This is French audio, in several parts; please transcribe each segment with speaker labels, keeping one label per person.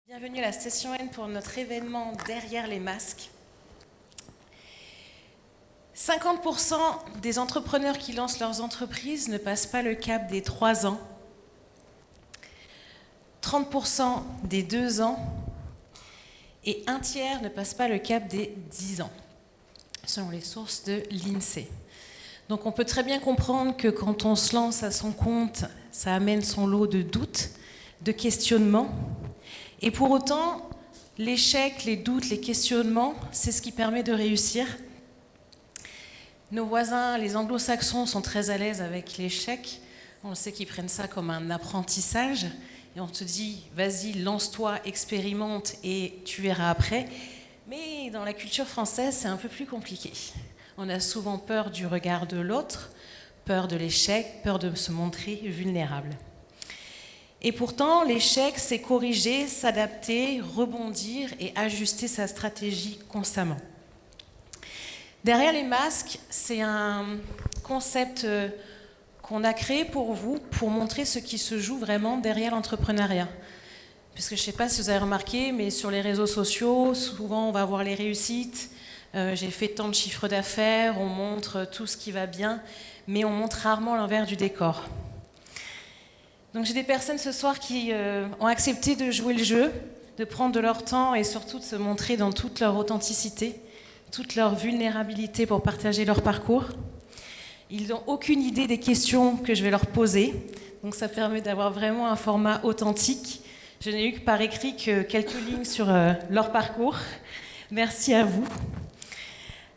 Speaker 1: Bienvenue à la session N pour notre événement Derrière les masques. 50% des entrepreneurs qui lancent leurs entreprises ne passent pas le cap des 3 ans, 30% des 2 ans et un tiers ne passe pas le cap des 10 ans, selon les sources de l'INSEE. Donc on peut très bien comprendre que quand on se lance à son compte, ça amène son lot de doutes, de questionnements. Et pour autant, l'échec, les doutes, les questionnements, c'est ce qui permet de réussir. Nos voisins, les anglo-saxons, sont très à l'aise avec l'échec. On sait qu'ils prennent ça comme un apprentissage. Et on te dit, vas-y, lance-toi, expérimente et tu verras après. Mais dans la culture française, c'est un peu plus compliqué. On a souvent peur du regard de l'autre, peur de l'échec, peur de se montrer vulnérable. Et pourtant, l'échec, c'est corriger, s'adapter, rebondir et ajuster sa stratégie constamment. Derrière les masques, c'est un concept qu'on a créé pour vous, pour montrer ce qui se joue vraiment derrière l'entrepreneuriat. Parce que je ne sais pas si vous avez remarqué, mais sur les réseaux sociaux, souvent on va voir les réussites. J'ai fait tant de chiffres d'affaires, on montre tout ce qui va bien, mais on montre rarement l'envers du décor. Donc j'ai des personnes ce soir qui ont accepté de jouer le jeu, de prendre de leur temps et surtout de se montrer dans toute leur authenticité, toute leur vulnérabilité pour partager leur parcours. Ils n'ont aucune idée des questions que je vais leur poser, donc ça permet d'avoir vraiment un format authentique. Je n'ai eu que par écrit que quelques lignes sur leur parcours. Merci à vous.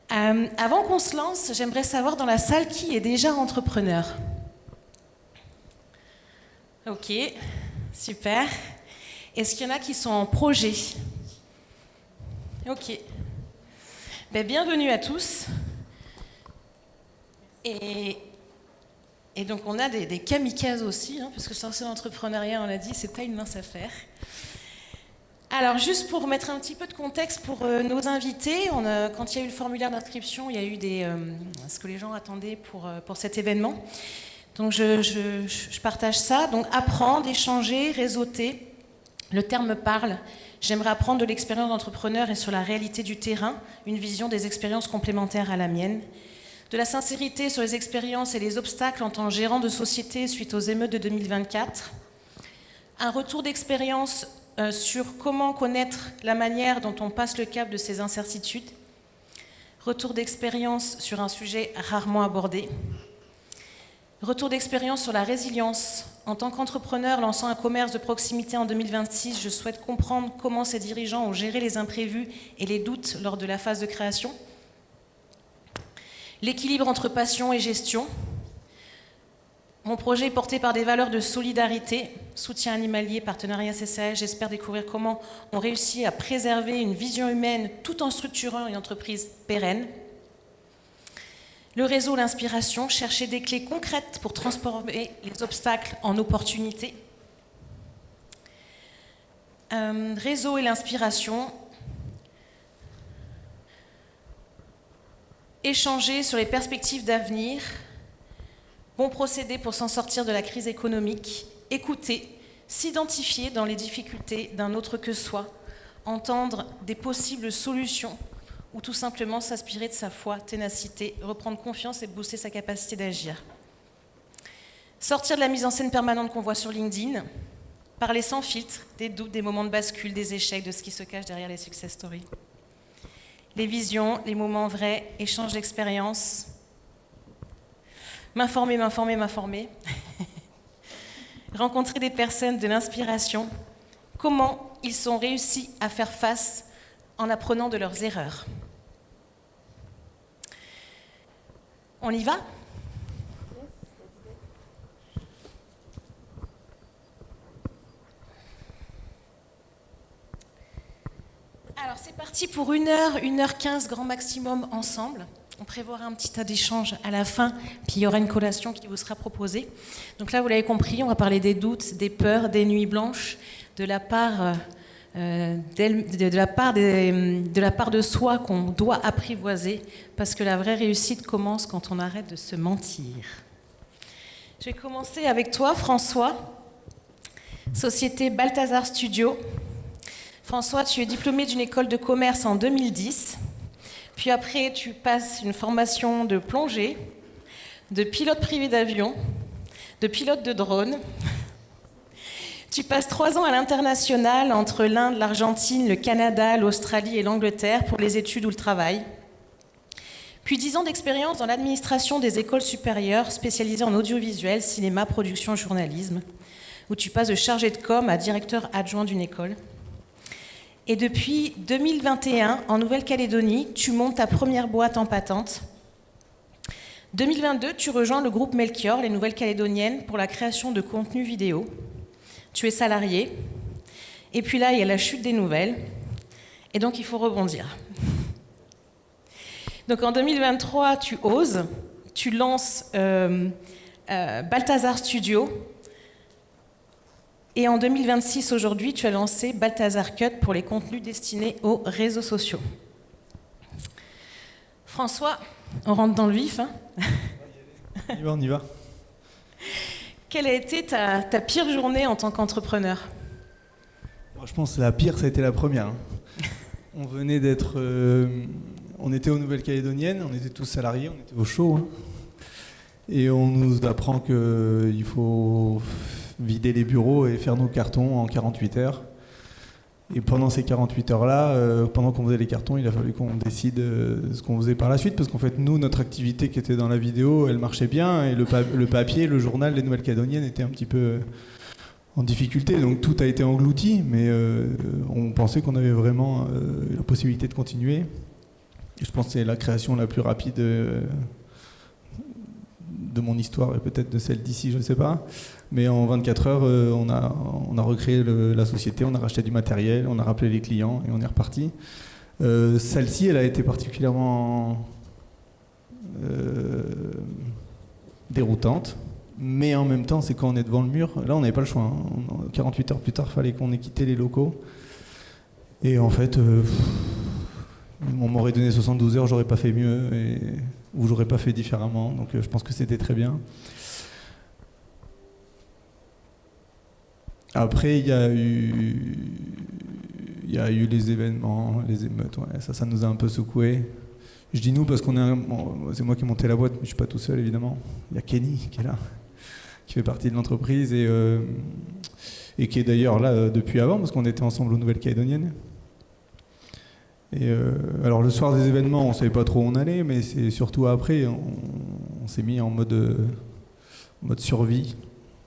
Speaker 1: Avant qu'on se lance, j'aimerais savoir dans la salle qui est déjà entrepreneur. Ok, super. Est-ce qu'il y en a qui sont en projet? Ok. Bienvenue à tous. Et donc on a des kamikazes aussi, parce que se lancer dans l'entrepreneuriat, on l'a dit, c'est pas une mince affaire. Alors juste pour mettre un petit peu de contexte pour nos invités, quand il y a eu le formulaire d'inscription, il y a eu ce que les gens attendaient pour cet événement. Donc je partage ça. Donc apprendre, échanger, réseauter. Le terme me parle. J'aimerais apprendre de l'expérience d'entrepreneur et sur la réalité du terrain, une vision des expériences complémentaires à la mienne. De la sincérité sur les expériences et les obstacles en tant que gérant de société suite aux émeutes de 2024. Un retour d'expérience sur comment connaître la manière dont on passe le cap de ces incertitudes. Retour d'expérience sur un sujet rarement abordé. Retour d'expérience sur la résilience. En tant qu'entrepreneur lançant un commerce de proximité en 2026, je souhaite comprendre comment ces dirigeants ont géré les imprévus et les doutes lors de la phase de création. L'équilibre entre passion et gestion. Mon projet est porté par des valeurs de solidarité, soutien animalier, partenariat CCH. J'espère découvrir comment on réussit à préserver une vision humaine tout en structurant une entreprise pérenne. Le réseau, l'inspiration, chercher des clés concrètes pour transformer les obstacles en opportunités. Réseau et l'inspiration. Échanger sur les perspectives d'avenir. Bon procédé pour s'en sortir de la crise économique. Écouter, s'identifier dans les difficultés d'un autre que soi. Entendre des possibles solutions. Ou tout simplement s'inspirer de sa foi, ténacité, reprendre confiance et booster sa capacité d'agir. Sortir de la mise en scène permanente qu'on voit sur LinkedIn, parler sans filtre, des doutes, des moments de bascule, des échecs, de ce qui se cache derrière les success stories. Les visions, les moments vrais, échange d'expériences, m'informer. Rencontrer des personnes de l'inspiration, comment ils ont réussi à faire face en apprenant de leurs erreurs. On y va ? Alors c'est parti pour 1h, 1h15 grand maximum ensemble. On prévoira un petit tas d'échanges à la fin, puis il y aura une collation qui vous sera proposée. Donc là, vous l'avez compris, on va parler des doutes, des peurs, des nuits blanches, de la part de soi qu'on doit apprivoiser, parce que la vraie réussite commence quand on arrête de se mentir. Je vais commencer avec toi, François, société Balthazar Studio. François, tu es diplômé d'une école de commerce en 2010. Puis après, tu passes une formation de plongée, de pilote privé d'avion, de pilote de drone. Tu passes 3 ans à l'international entre l'Inde, l'Argentine, le Canada, l'Australie et l'Angleterre pour les études ou le travail. Puis 10 ans d'expérience dans l'administration des écoles supérieures spécialisées en audiovisuel, cinéma, production, journalisme, où tu passes de chargé de com à directeur adjoint d'une école. Et depuis 2021, en Nouvelle-Calédonie, tu montes ta première boîte en patente. 2022, tu rejoins le groupe Melchior, les Nouvelles-Calédoniennes, pour la création de contenu vidéo. Tu es salarié. Et puis là, il y a la chute des nouvelles. Et donc, il faut rebondir. Donc, en 2023, tu oses. Tu lances Balthazar Studio. Et en 2026, aujourd'hui, tu as lancé Balthazar Cut pour les contenus destinés aux réseaux sociaux. François, on rentre dans le vif. Hein.
Speaker 2: On y va.
Speaker 1: Quelle a été ta pire journée en tant qu'entrepreneur ?
Speaker 2: Je pense que la pire, ça a été la première. On venait d'être... on était aux Nouvelles-Calédoniennes, on était tous salariés, on était au chaud. Hein. Et on nous apprend qu'il faut vider les bureaux et faire nos cartons en 48 heures. Et pendant ces 48 heures-là, pendant qu'on faisait les cartons, il a fallu qu'on décide ce qu'on faisait par la suite, parce qu'en fait, nous, notre activité qui était dans la vidéo, elle marchait bien, et le papier, le journal, les Nouvelles-Calédoniennes était un petit peu en difficulté, donc tout a été englouti, mais on pensait qu'on avait vraiment la possibilité de continuer. Et je pense que c'est la création la plus rapide de mon histoire, et peut-être de celle d'ici, je ne sais pas. Mais en 24 heures, on a recréé la société, on a racheté du matériel, on a rappelé les clients et on est reparti. Celle-ci, elle a été particulièrement déroutante, mais en même temps, c'est quand on est devant le mur, là on n'avait pas le choix. Hein. 48 heures plus tard, il fallait qu'on ait quitté les locaux. Et en fait, on m'aurait donné 72 heures, j'aurais pas fait mieux, ou j'aurais pas fait différemment, donc je pense que c'était très bien. Après, il y a eu les événements, les émeutes, ouais, ça nous a un peu secoué. Je dis nous parce c'est moi qui ai monté la boîte, mais je ne suis pas tout seul évidemment. Il y a Kenny qui est là, qui fait partie de l'entreprise et qui est d'ailleurs là depuis avant, parce qu'on était ensemble aux Nouvelles-Calédoniennes. Et alors le soir des événements, on ne savait pas trop où on allait, mais c'est surtout après, on s'est mis en mode survie.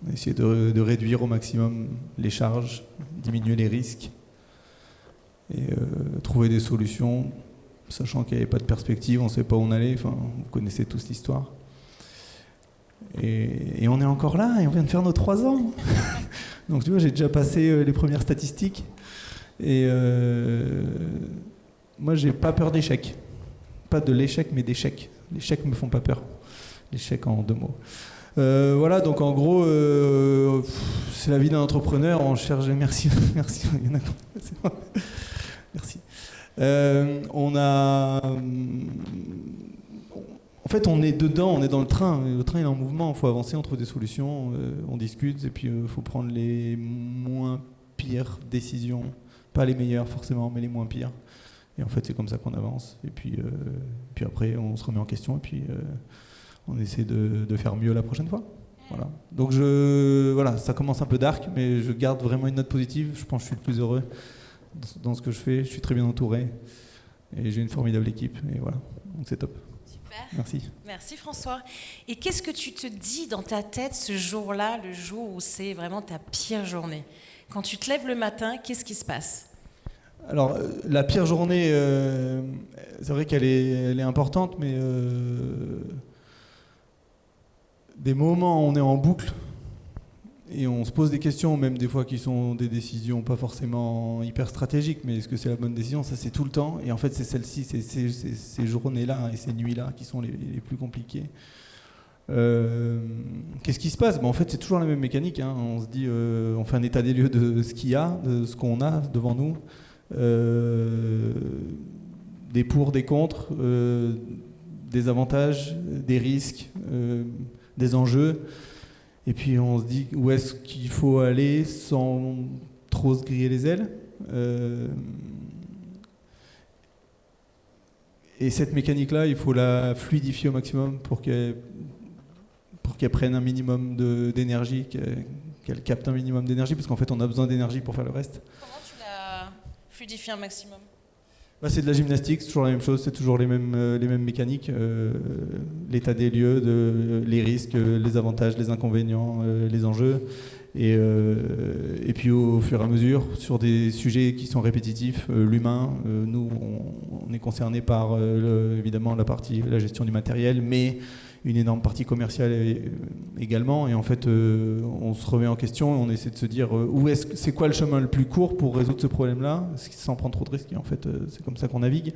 Speaker 2: On a essayé de réduire au maximum les charges, diminuer les risques et trouver des solutions, sachant qu'il n'y avait pas de perspective, on ne savait pas où on allait, enfin, vous connaissez tous l'histoire. Et on est encore là et on vient de faire nos 3 ans. Donc tu vois, j'ai déjà passé les premières statistiques et moi j'ai pas peur d'échec. Pas de l'échec mais d'échec. Les chèques me font pas peur. L'échec en 2 mots. Voilà, donc en gros, c'est la vie d'un entrepreneur. On cherche. Merci. Il y en a... Merci. En fait, on est dedans, on est dans le train. Le train il est en mouvement. Il faut avancer, on trouve des solutions, on discute, et puis il faut prendre les moins pires décisions, pas les meilleures forcément, mais les moins pires. Et en fait, c'est comme ça qu'on avance. Et puis après, on se remet en question, et puis on essaie de faire mieux la prochaine fois. Voilà. Donc voilà, ça commence un peu dark, mais je garde vraiment une note positive. Je pense que je suis le plus heureux dans ce que je fais. Je suis très bien entouré et j'ai une formidable équipe. Et voilà, donc c'est top.
Speaker 1: Super.
Speaker 2: Merci.
Speaker 1: Merci François. Et qu'est-ce que tu te dis dans ta tête ce jour-là, le jour où c'est vraiment ta pire journée ? Quand tu te lèves le matin, qu'est-ce qui se passe ?
Speaker 2: Alors, la pire journée, c'est vrai qu'elle est importante, mais des moments où on est en boucle et on se pose des questions, même des fois qui sont des décisions pas forcément hyper stratégiques, mais est-ce que c'est la bonne décision ? Ça, c'est tout le temps. Et en fait, c'est celle-ci, c'est ces journées-là et ces nuits-là qui sont les plus compliquées. Qu'est-ce qui se passe ? En fait, c'est toujours la même mécanique. Hein. On se dit, on fait un état des lieux de ce qu'il y a, de ce qu'on a devant nous. Des pour, des contre, des avantages, des risques, des enjeux. Et puis on se dit où est-ce qu'il faut aller sans trop se griller les ailes. Et cette mécanique-là, il faut la fluidifier au maximum pour qu'elle prenne un minimum d'énergie, qu'elle capte un minimum d'énergie, parce qu'en fait, on a besoin d'énergie pour faire le reste.
Speaker 1: Comment tu la fluidifies un maximum?
Speaker 2: C'est de la gymnastique, c'est toujours la même chose, c'est toujours les mêmes mécaniques, l'état des lieux, les risques, les avantages, les inconvénients, les enjeux. Et puis au fur et à mesure, sur des sujets qui sont répétitifs, l'humain, nous on est concerné par évidemment la gestion du matériel, mais une énorme partie commerciale également. Et en fait, on se remet en question et on essaie de se dire c'est quoi le chemin le plus court pour résoudre ce problème-là, sans prendre trop de risques. Et en fait, c'est comme ça qu'on navigue.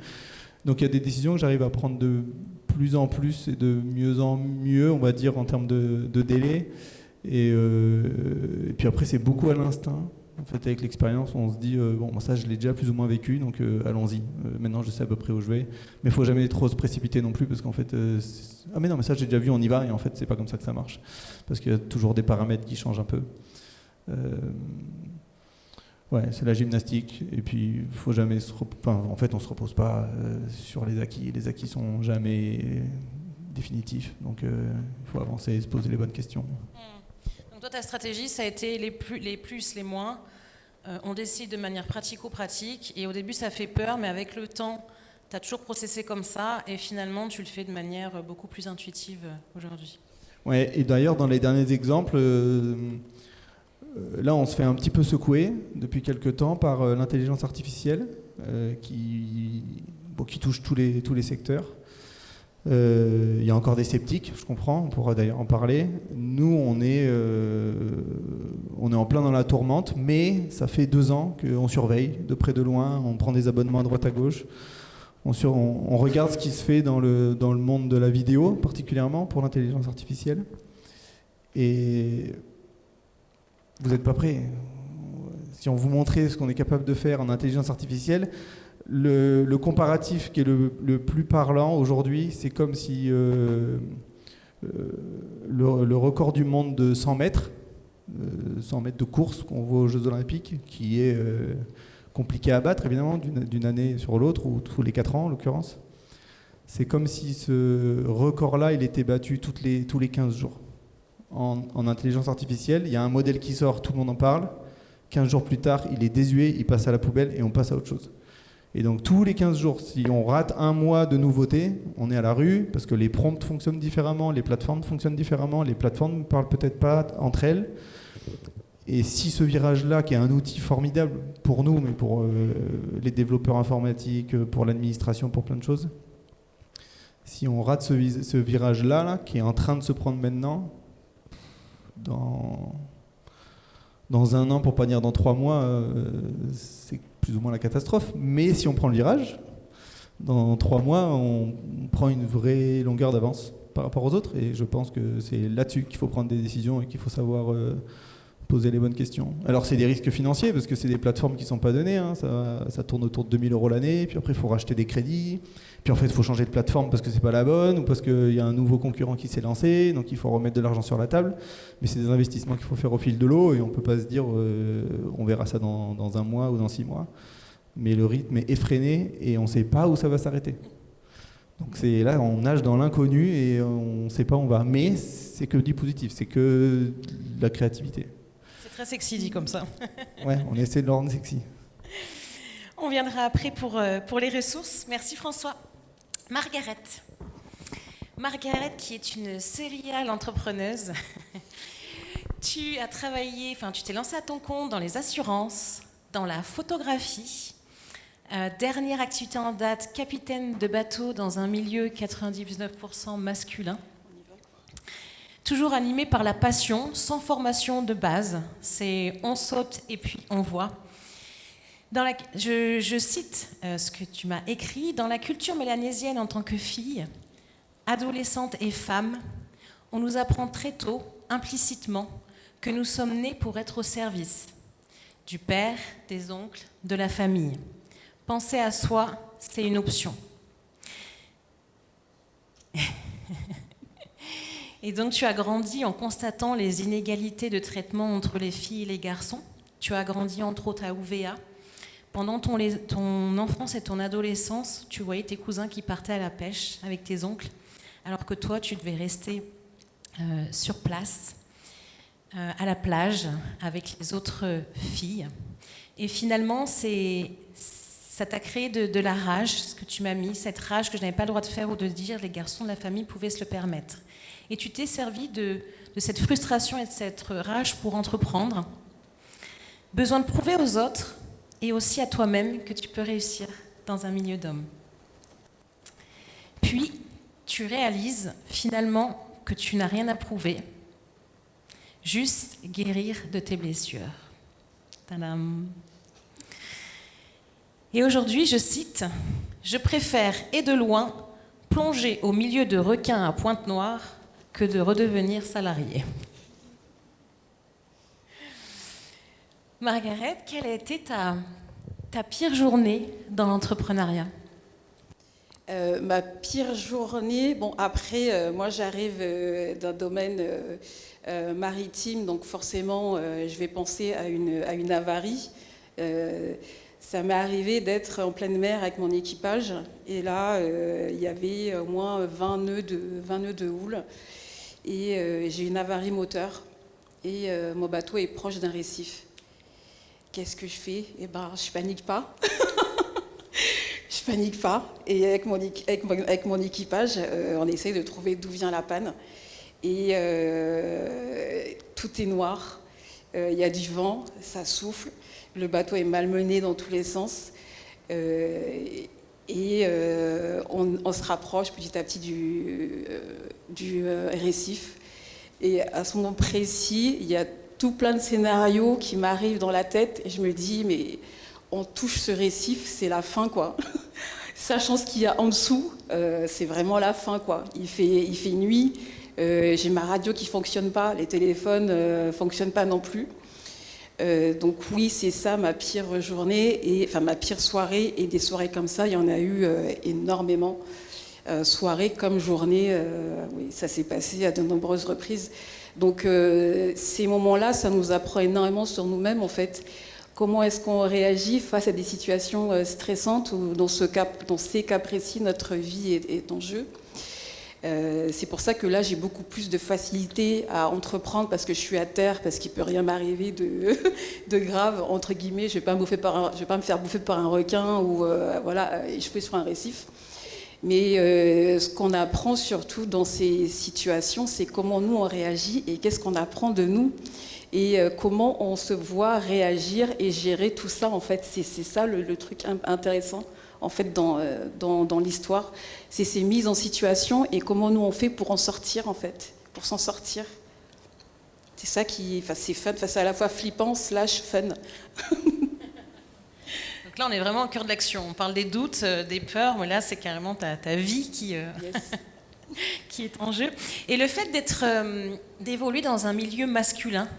Speaker 2: Donc il y a des décisions que j'arrive à prendre de plus en plus et de mieux en mieux, on va dire, en termes de délai. Et puis après, c'est beaucoup à l'instinct. En fait, avec l'expérience, on se dit ça, je l'ai déjà plus ou moins vécu, donc allons-y. Maintenant, je sais à peu près où je vais. Mais il faut jamais trop se précipiter non plus, parce qu'en fait, mais non, mais ça, j'ai déjà vu, on y va. Et en fait, c'est pas comme ça que ça marche, parce qu'il y a toujours des paramètres qui changent un peu. C'est la gymnastique. Et puis, faut jamais en fait, on se repose pas sur les acquis. Les acquis sont jamais définitifs. Donc, il faut avancer et se poser les bonnes questions.
Speaker 1: Donc toi, ta stratégie, ça a été les plus, les moins. On décide de manière pratico-pratique. Et au début, ça fait peur, mais avec le temps, tu as toujours processé comme ça. Et finalement, tu le fais de manière beaucoup plus intuitive aujourd'hui.
Speaker 2: Ouais, et d'ailleurs, dans les derniers exemples, là, on se fait un petit peu secouer depuis quelques temps par l'intelligence artificielle qui touche tous les secteurs. Il y a encore des sceptiques, je comprends, on pourra d'ailleurs en parler. Nous, on est en plein dans la tourmente, mais ça fait 2 ans qu'on surveille de près de loin, on prend des abonnements à droite à gauche, on regarde ce qui se fait dans le monde de la vidéo, particulièrement pour l'intelligence artificielle. Et vous n'êtes pas prêts. Si on vous montrait ce qu'on est capable de faire en intelligence artificielle, le comparatif qui est le plus parlant aujourd'hui, c'est comme si le record du monde de 100 mètres de course qu'on voit aux Jeux Olympiques, qui est compliqué à battre évidemment d'une année sur l'autre, ou tous les 4 ans en l'occurrence, c'est comme si ce record-là, il était battu tous les 15 jours. En intelligence artificielle, il y a un modèle qui sort, tout le monde en parle, 15 jours plus tard, il est désuet, il passe à la poubelle et on passe à autre chose. Et donc tous les 15 jours, si on rate un mois de nouveauté, on est à la rue, parce que les prompts fonctionnent différemment, les plateformes fonctionnent différemment, les plateformes ne parlent peut-être pas entre elles. Et si ce virage-là, qui est un outil formidable pour nous, mais pour les développeurs informatiques, pour l'administration, pour plein de choses, si on rate ce virage-là, qui est en train de se prendre maintenant, dans 1 an, pour pas dire dans 3 mois, c'est plus ou moins la catastrophe. Mais si on prend le virage, dans 3 mois, on prend une vraie longueur d'avance par rapport aux autres. Et je pense que c'est là-dessus qu'il faut prendre des décisions et qu'il faut savoir poser les bonnes questions. Alors c'est des risques financiers, parce que c'est des plateformes qui ne sont pas données. Ça tourne autour de 2 000 € l'année, puis après il faut racheter des crédits. Puis en fait, il faut changer de plateforme parce que c'est pas la bonne, ou parce qu'il y a un nouveau concurrent qui s'est lancé, donc il faut remettre de l'argent sur la table. Mais c'est des investissements qu'il faut faire au fil de l'eau, et on peut pas se dire on verra ça dans 1 mois ou dans 6 mois. Mais le rythme est effréné et on ne sait pas où ça va s'arrêter. Donc c'est là, on nage dans l'inconnu et on ne sait pas où on va. Mais c'est que du positif, c'est que de la créativité.
Speaker 1: C'est très sexy dit comme ça.
Speaker 2: Ouais, on essaie de le rendre sexy.
Speaker 1: On viendra après pour les ressources. Merci François. Margaret, qui est une serial entrepreneuse. Tu t'es lancée à ton compte dans les assurances, dans la photographie. Dernière activité en date, capitaine de bateau dans un milieu 99% masculin. Toujours animé par la passion, sans formation de base. C'est on saute et puis on voit. Je cite ce que tu m'as écrit. Dans la culture mélanésienne en tant que fille, adolescente et femme, on nous apprend très tôt, implicitement, que nous sommes nés pour être au service du père, des oncles, de la famille. Penser à soi, c'est une option. Et donc tu as grandi en constatant les inégalités de traitement entre les filles et les garçons. Tu as grandi entre autres à UVA, Pendant ton enfance et ton adolescence, tu voyais tes cousins qui partaient à la pêche avec tes oncles, alors que toi, tu devais rester sur place, à la plage, avec les autres filles. Et finalement, ça t'a créé de la rage, ce que tu m'as mis, cette rage que je n'avais pas le droit de faire ou de dire, les garçons de la famille pouvaient se le permettre. Et tu t'es servi de cette frustration et de cette rage pour entreprendre. Besoin de prouver aux autres et aussi à toi-même que tu peux réussir dans un milieu d'hommes. Puis, tu réalises finalement que tu n'as rien à prouver, juste guérir de tes blessures. Tadam. Et aujourd'hui, je cite, « Je préfère, et de loin, plonger au milieu de requins à pointe noire que de redevenir salarié. » Margaret, quelle a été ta pire journée dans l'entrepreneuriat ?
Speaker 3: Ma pire journée, bon après, moi j'arrive d'un domaine maritime, donc forcément je vais penser à une avarie. Ça m'est arrivé d'être en pleine mer avec mon équipage, et là il y avait au moins 20 nœuds de houle, et j'ai une avarie moteur, et mon bateau est proche d'un récif. Qu'est-ce que je fais ? Eh ben, je panique pas. Je panique pas. Et avec mon équipage, on essaye de trouver d'où vient la panne. Et tout est noir. Il y a du vent, ça souffle. Le bateau est malmené dans tous les sens. On se rapproche petit à petit du récif. Et à ce moment précis, il y a tout plein de scénarios qui m'arrivent dans la tête, et je me dis, mais on touche ce récif, c'est la fin, quoi. Sachant ce qu'il y a en dessous, c'est vraiment la fin, quoi. Il fait nuit, j'ai ma radio qui fonctionne pas, les téléphones fonctionnent pas non plus. Donc oui, c'est ça ma pire journée, enfin ma pire soirée, et des soirées comme ça, il y en a eu énormément. Soirée comme journée, oui, ça s'est passé à de nombreuses reprises. Donc ces moments-là, ça nous apprend énormément sur nous-mêmes, en fait. Comment est-ce qu'on réagit face à des situations stressantes, ou dans ces cas précis, notre vie est en jeu. C'est pour ça que là, j'ai beaucoup plus de facilité à entreprendre, parce que je suis à terre, parce qu'il ne peut rien m'arriver de grave, entre guillemets. Je ne vais pas me faire bouffer par un requin, ou voilà, échouer sur un récif. Mais ce qu'on apprend surtout dans ces situations, c'est comment nous on réagit, et qu'est-ce qu'on apprend de nous, et comment on se voit réagir et gérer tout ça. En fait, c'est ça le truc intéressant, en fait, dans l'histoire. C'est ces mises en situation, et comment nous on fait pour en sortir, en fait, pour s'en sortir. C'est ça c'est fun, c'est à la fois flippant / fun.
Speaker 1: Donc là, on est vraiment au cœur de l'action. On parle des doutes, des peurs, mais là, c'est carrément ta vie yes. qui est en jeu. Et le fait d'évoluer dans un milieu masculin,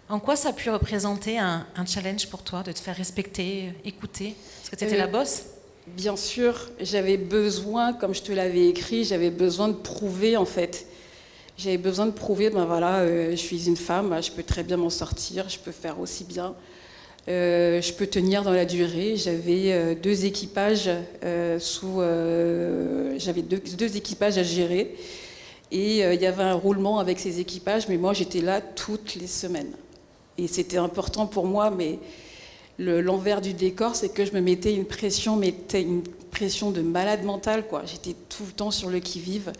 Speaker 1: en quoi ça a pu représenter un challenge pour toi, de te faire respecter, écouter ? Parce que tu étais la boss ?
Speaker 3: Bien sûr, j'avais besoin, comme je te l'avais écrit, j'avais besoin de prouver, en fait. J'avais besoin de prouver, ben voilà, je suis une femme, je peux très bien m'en sortir, je peux faire aussi bien. Je peux tenir dans la durée. J'avais deux équipages j'avais deux équipages à gérer, et il y avait un roulement avec ces équipages, mais moi j'étais là toutes les semaines, et c'était important pour moi. Mais l'envers du décor, c'est que je me mettais une pression de malade mentale, quoi. J'étais tout le temps sur le qui-vive,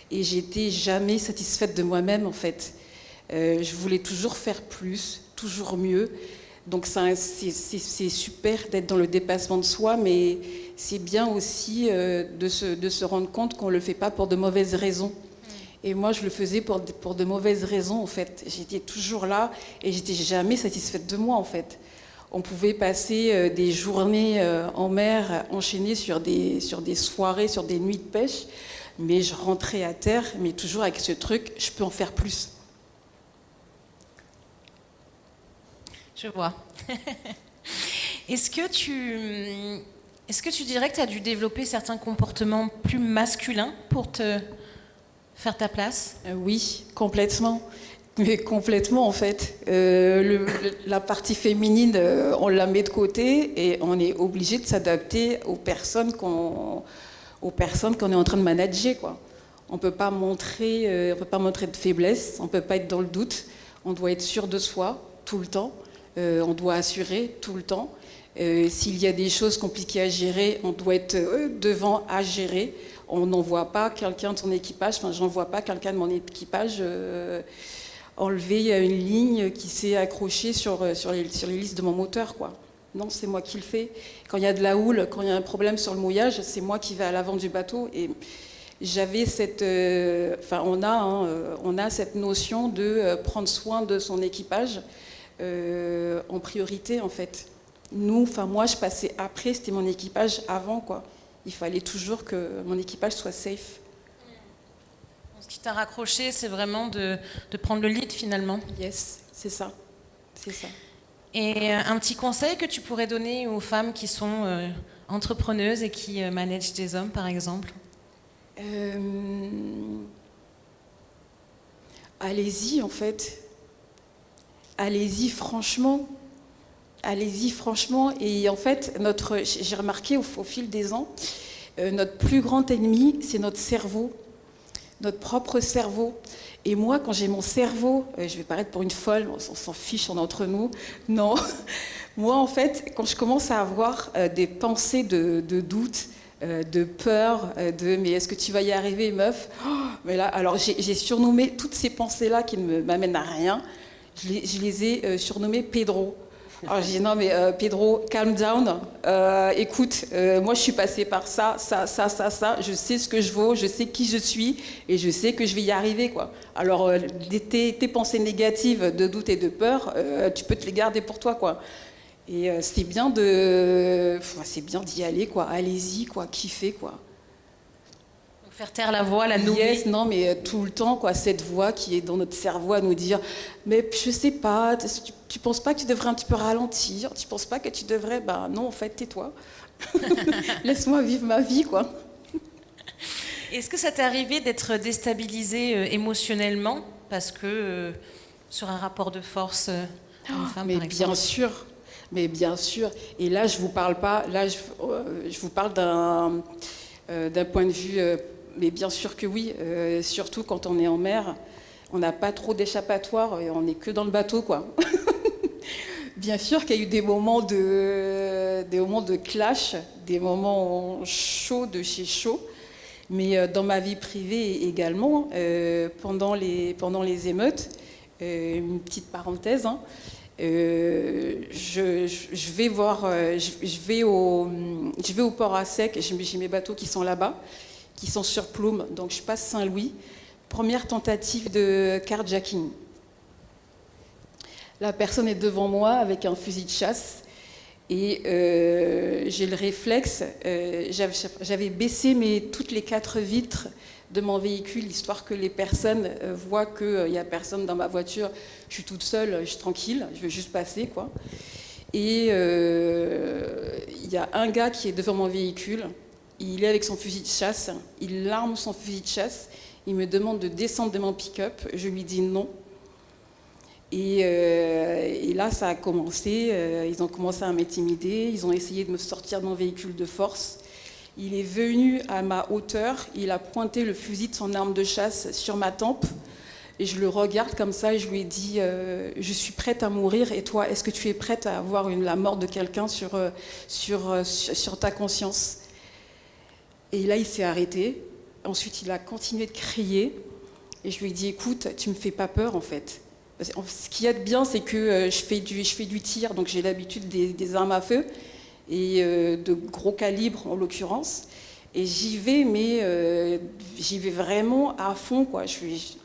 Speaker 3: et j'étais jamais satisfaite de moi-même, en fait. Je voulais toujours faire plus, toujours mieux. Donc c'est super d'être dans le dépassement de soi, mais c'est bien aussi de se rendre compte qu'on ne le fait pas pour de mauvaises raisons. Et moi, je le faisais pour de mauvaises raisons, en fait. J'étais toujours là, et j'étais jamais satisfaite de moi, en fait. On pouvait passer des journées en mer, enchaînées sur des soirées, sur des nuits de pêche, mais je rentrais à terre, mais toujours avec ce truc, je peux en faire plus.
Speaker 1: Je vois. Est-ce que tu dirais que tu as dû développer certains comportements plus masculins pour te faire ta place ?
Speaker 3: Oui, complètement. Mais complètement en fait. La partie féminine, on la met de côté et on est obligé de s'adapter aux personnes qu'on est en train de manager, quoi. On peut pas montrer de faiblesse, on peut pas être dans le doute. On doit être sûr de soi tout le temps. On doit assurer tout le temps. S'il y a des choses compliquées à gérer, on doit être devant à gérer. On n'envoie pas quelqu'un de son équipage, enfin j'envoie pas quelqu'un de mon équipage enlever une ligne qui s'est accrochée sur les listes de mon moteur, quoi. Non, c'est moi qui le fais. Quand il y a de la houle, quand il y a un problème sur le mouillage, c'est moi qui vais à l'avant du bateau. Et j'avais cette... on a cette notion de prendre soin de son équipage en priorité, en fait. Moi, je passais après, c'était mon équipage avant, quoi. Il fallait toujours que mon équipage soit safe.
Speaker 1: Ce qui t'a raccroché, c'est vraiment de prendre le lead, finalement.
Speaker 3: Yes, c'est ça. C'est ça.
Speaker 1: Et un petit conseil que tu pourrais donner aux femmes qui sont entrepreneuses et qui managent des hommes, par exemple?
Speaker 3: Allez-y, en fait. Allez-y, franchement. Allez-y, franchement. Et en fait, j'ai remarqué au fil des ans, notre plus grand ennemi, c'est notre cerveau. Notre propre cerveau. Et moi, quand j'ai mon cerveau, je vais paraître pour une folle, on s'en fiche, on est entre nous. Non. Moi, en fait, quand je commence à avoir des pensées de doute, de peur, mais est-ce que tu vas y arriver, meuf? Mais là, alors j'ai surnommé toutes ces pensées-là qui ne m'amènent à rien. Je les ai surnommées Pedro. Alors j'ai dit non mais Pedro, calm down, écoute, moi je suis passée par ça, je sais ce que je vaux, je sais qui je suis et je sais que je vais y arriver, quoi. Alors tes pensées négatives de doute et de peur, tu peux te les garder pour toi, quoi. Et c'est bien d'y aller, quoi, allez-y, quoi, kiffez, quoi.
Speaker 1: Faire taire la voix, la nourrir.
Speaker 3: Yes, non, mais tout le temps, quoi, cette voix qui est dans notre cerveau à nous dire « Mais je sais pas, tu penses pas que tu devrais un petit peu ralentir? Tu penses pas que tu devrais... » Ben non, en fait, tais-toi. Laisse-moi vivre ma vie, quoi.
Speaker 1: Est-ce que ça t'est arrivé d'être déstabilisée émotionnellement parce que sur un rapport de force homme-femme,
Speaker 3: mais
Speaker 1: par exemple?
Speaker 3: Bien sûr, mais bien sûr. Et là, je vous parle pas... Là, je vous parle d'un point de vue... mais bien sûr que oui, surtout quand on est en mer, on n'a pas trop d'échappatoire et on n'est que dans le bateau, quoi. Bien sûr qu'il y a eu des moments de clash, des moments chauds de chez chaud, mais dans ma vie privée également, pendant les émeutes, une petite parenthèse, hein, je vais au port à sec, j'ai mes bateaux qui sont là-bas, qui sont sur Plume, donc je passe Saint-Louis, première tentative de carjacking. La personne est devant moi avec un fusil de chasse et j'ai le réflexe, j'avais baissé toutes les 4 vitres de mon véhicule, histoire que les personnes voient qu'il n'y a personne dans ma voiture, je suis toute seule, je suis tranquille, je veux juste passer, quoi. Et il y a un gars qui est devant mon véhicule, il est avec son fusil de chasse, il arme son fusil de chasse, il me demande de descendre de mon pick-up, je lui dis non. Et là, ça a commencé, ils ont commencé à m'intimider, ils ont essayé de me sortir de mon véhicule de force. Il est venu à ma hauteur, il a pointé le fusil de son arme de chasse sur ma tempe, et je le regarde comme ça et je lui ai dit je suis prête à mourir, et toi, est-ce que tu es prête à avoir la mort de quelqu'un sur ta conscience? Et là, il s'est arrêté. Ensuite, il a continué de crier. Et je lui ai dit, écoute, tu me fais pas peur, en fait. Ce qu'il y a de bien, c'est que je fais du tir, donc j'ai l'habitude des armes à feu, et de gros calibre, en l'occurrence. Et j'y vais, mais j'y vais vraiment à fond, quoi.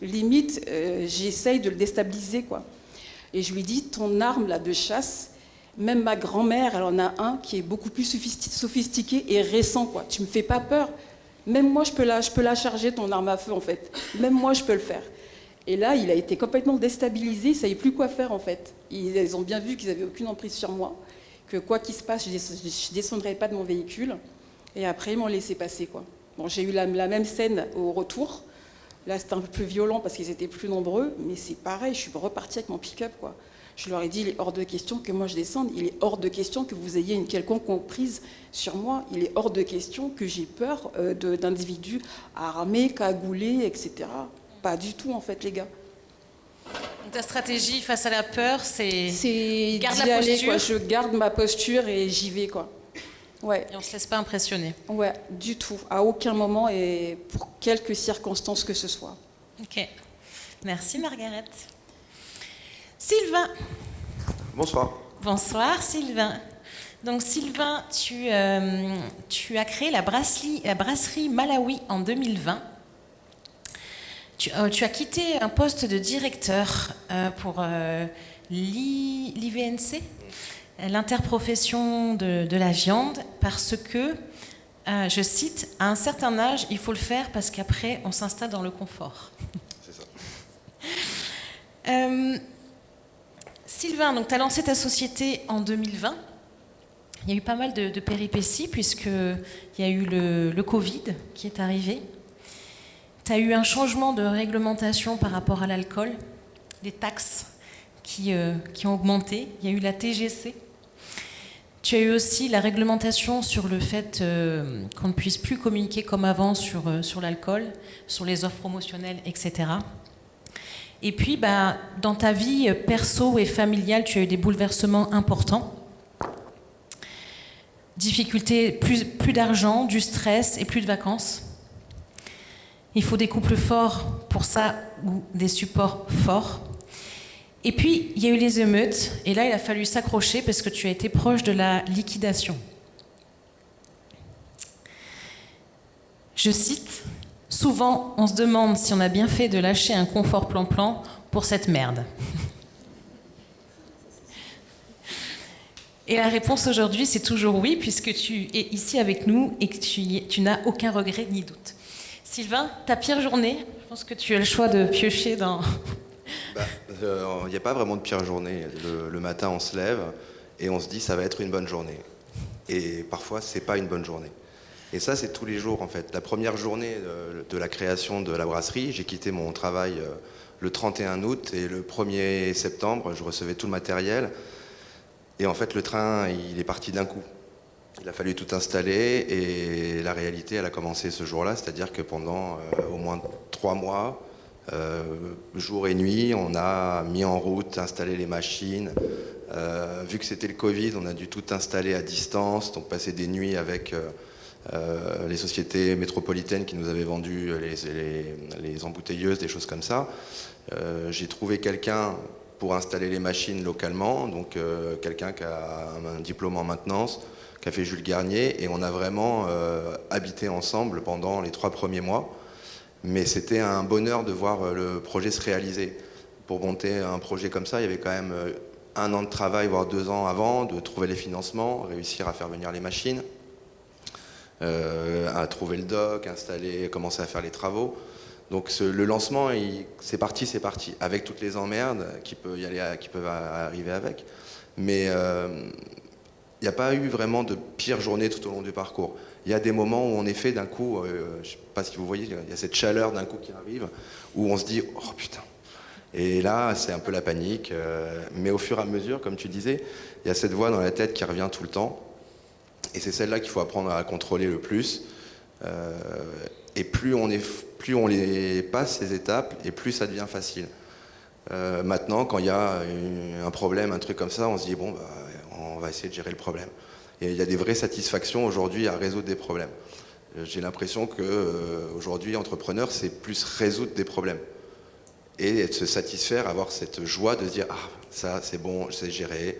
Speaker 3: Limite, j'essaye de le déstabiliser, quoi. Et je lui dis, ton arme là, de chasse, même ma grand-mère, elle en a un qui est beaucoup plus sophistiqué et récent, quoi. Tu me fais pas peur. Même moi, je peux la charger, ton arme à feu, en fait. Même moi, je peux le faire. Et là, il a été complètement déstabilisé, il ne savait plus quoi faire, en fait. Ils ont bien vu qu'ils n'avaient aucune emprise sur moi, que quoi qu'il se passe, je ne descendrai pas de mon véhicule. Et après, ils m'ont laissé passer, quoi. Bon, j'ai eu la même scène au retour. Là, c'était un peu plus violent parce qu'ils étaient plus nombreux, mais c'est pareil, je suis repartie avec mon pick-up, quoi. Je leur ai dit, il est hors de question que moi je descende, il est hors de question que vous ayez une quelconque emprise sur moi, il est hors de question que j'ai peur d'individus armés, cagoulés, etc. Pas du tout, en fait, les gars.
Speaker 1: Donc, ta stratégie face à la peur, c'est garde
Speaker 3: d'y
Speaker 1: la
Speaker 3: aller,
Speaker 1: posture.
Speaker 3: quoi. Je garde ma posture et j'y vais, quoi. Ouais.
Speaker 1: Et on ne se laisse pas impressionner.
Speaker 3: Ouais, du tout, à aucun moment et pour quelque circonstance que ce soit.
Speaker 1: Ok. Merci Margaret. Sylvain.
Speaker 4: Bonsoir.
Speaker 1: Bonsoir Sylvain. Donc Sylvain, tu as créé la brasserie Malawi en 2020. Tu as quitté un poste de directeur pour l'IVNC, l'interprofession de la viande, parce que, je cite, à un certain âge, il faut le faire parce qu'après, on s'installe dans le confort.
Speaker 4: C'est ça.
Speaker 1: Sylvain, donc tu as lancé ta société en 2020. Il y a eu pas mal de péripéties puisqu'il y a eu le Covid qui est arrivé. Tu as eu un changement de réglementation par rapport à l'alcool, les taxes qui ont augmenté. Il y a eu la TGC. Tu as eu aussi la réglementation sur le fait qu'on ne puisse plus communiquer comme avant sur l'alcool, sur les offres promotionnelles, etc. Et puis, dans ta vie perso et familiale, tu as eu des bouleversements importants. Difficultés, plus d'argent, du stress et plus de vacances. Il faut des couples forts pour ça, ou des supports forts. Et puis, il y a eu les émeutes, et là, il a fallu s'accrocher parce que tu as été proche de la liquidation. Je cite, « Souvent, on se demande si on a bien fait de lâcher un confort plan-plan pour cette merde. » Et la réponse aujourd'hui, c'est toujours oui, puisque tu es ici avec nous et que tu n'as aucun regret ni doute. Sylvain, ta pire journée, je pense que tu as le choix de piocher dans...
Speaker 4: Il n'y a pas vraiment de pire journée. Le matin, on se lève et on se dit ça va être une bonne journée. Et parfois, c'est pas une bonne journée. Et ça, c'est tous les jours, en fait. La première journée de la création de la brasserie, j'ai quitté mon travail le 31 août et le 1er septembre, je recevais tout le matériel. Et en fait, le train, il est parti d'un coup. Il a fallu tout installer et la réalité, elle a commencé ce jour-là, c'est-à-dire que pendant au moins 3 mois, jour et nuit, on a mis en route, installé les machines. Vu que c'était le Covid, on a dû tout installer à distance, donc passer des nuits avec les sociétés métropolitaines qui nous avaient vendu les embouteilleuses, des choses comme ça. J'ai trouvé quelqu'un pour installer les machines localement, donc quelqu'un qui a un diplôme en maintenance, qui a fait Jules Garnier, et on a vraiment habité ensemble pendant les 3 premiers mois. Mais c'était un bonheur de voir le projet se réaliser. Pour monter un projet comme ça, il y avait quand même 1 an de travail, voire 2 ans avant, de trouver les financements, réussir à faire venir les machines, à trouver le dock, installer, commencer à faire les travaux. Donc le lancement, c'est parti, avec toutes les emmerdes qui peuvent arriver avec. Mais il n'y a pas eu vraiment de pire journée tout au long du parcours. Il y a des moments où, en effet, d'un coup, je ne sais pas si vous voyez, il y a cette chaleur d'un coup qui arrive, où on se dit « Oh putain !» Et là, c'est un peu la panique. Mais au fur et à mesure, comme tu disais, il y a cette voix dans la tête qui revient tout le temps. Et c'est celle-là qu'il faut apprendre à contrôler le plus. Et plus on les passe, ces étapes, et plus ça devient facile. Maintenant, quand il y a un problème, un truc comme ça, on se dit « Bon, on va essayer de gérer le problème ». Et il y a des vraies satisfactions aujourd'hui à résoudre des problèmes. J'ai l'impression qu'aujourd'hui, entrepreneur, c'est plus résoudre des problèmes. Et de se satisfaire, avoir cette joie de se dire « Ah, ça, c'est bon, je sais gérer ».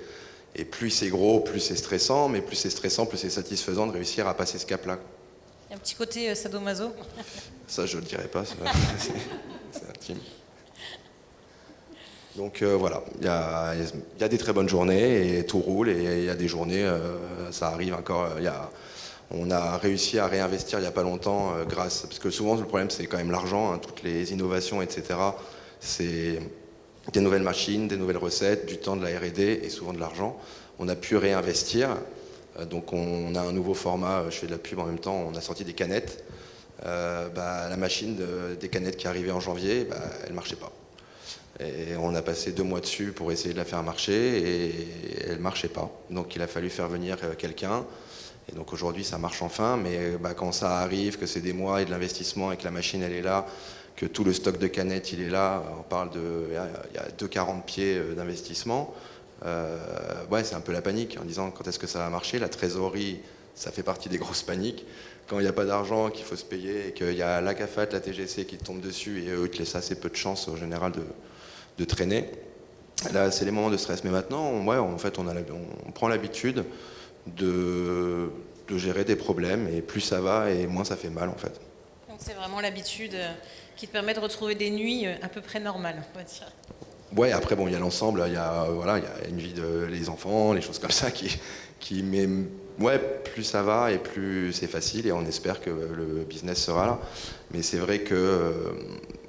Speaker 4: Et plus c'est gros, plus c'est stressant, mais plus c'est stressant, plus c'est satisfaisant de réussir à passer ce cap-là.
Speaker 1: Il y a un petit côté sadomaso.
Speaker 4: Ça, je ne le dirais pas, c'est intime. Donc voilà, il y a des très bonnes journées et tout roule, et il y a des journées, ça arrive encore. On a réussi à réinvestir il n'y a pas longtemps parce que souvent le problème c'est quand même l'argent, hein, toutes les innovations, etc. C'est des nouvelles machines, des nouvelles recettes, du temps, de la R&D et souvent de l'argent. On a pu réinvestir, donc on a un nouveau format, je fais de la pub en même temps, on a sorti des canettes La machine des canettes qui arrivait en janvier, elle ne marchait pas. Et on a passé 2 mois dessus pour essayer de la faire marcher et elle ne marchait pas. Donc il a fallu faire venir quelqu'un. Et donc aujourd'hui ça marche enfin, mais quand ça arrive, que c'est des mois et de l'investissement et que la machine elle est là, que tout le stock de canettes il est là, on parle il y a 2,40 pieds d'investissement, c'est un peu la panique en disant quand est-ce que ça va marcher. La trésorerie, ça fait partie des grosses paniques. Quand il n'y a pas d'argent, qu'il faut se payer, et qu'il y a la CAFAT, la TGC qui tombe dessus, et eux, ils te laissent assez peu de chance en général de traîner. Là, c'est les moments de stress. Mais maintenant, on prend l'habitude de gérer des problèmes, et plus ça va, et moins ça fait mal, en fait.
Speaker 1: Donc c'est vraiment l'habitude qui te permet de retrouver des nuits à peu près normales, on va dire.
Speaker 4: Ouais, après, il y a l'ensemble, il y a une vie les enfants, les choses comme ça mais plus ça va et plus c'est facile et on espère que le business sera là. Mais c'est vrai que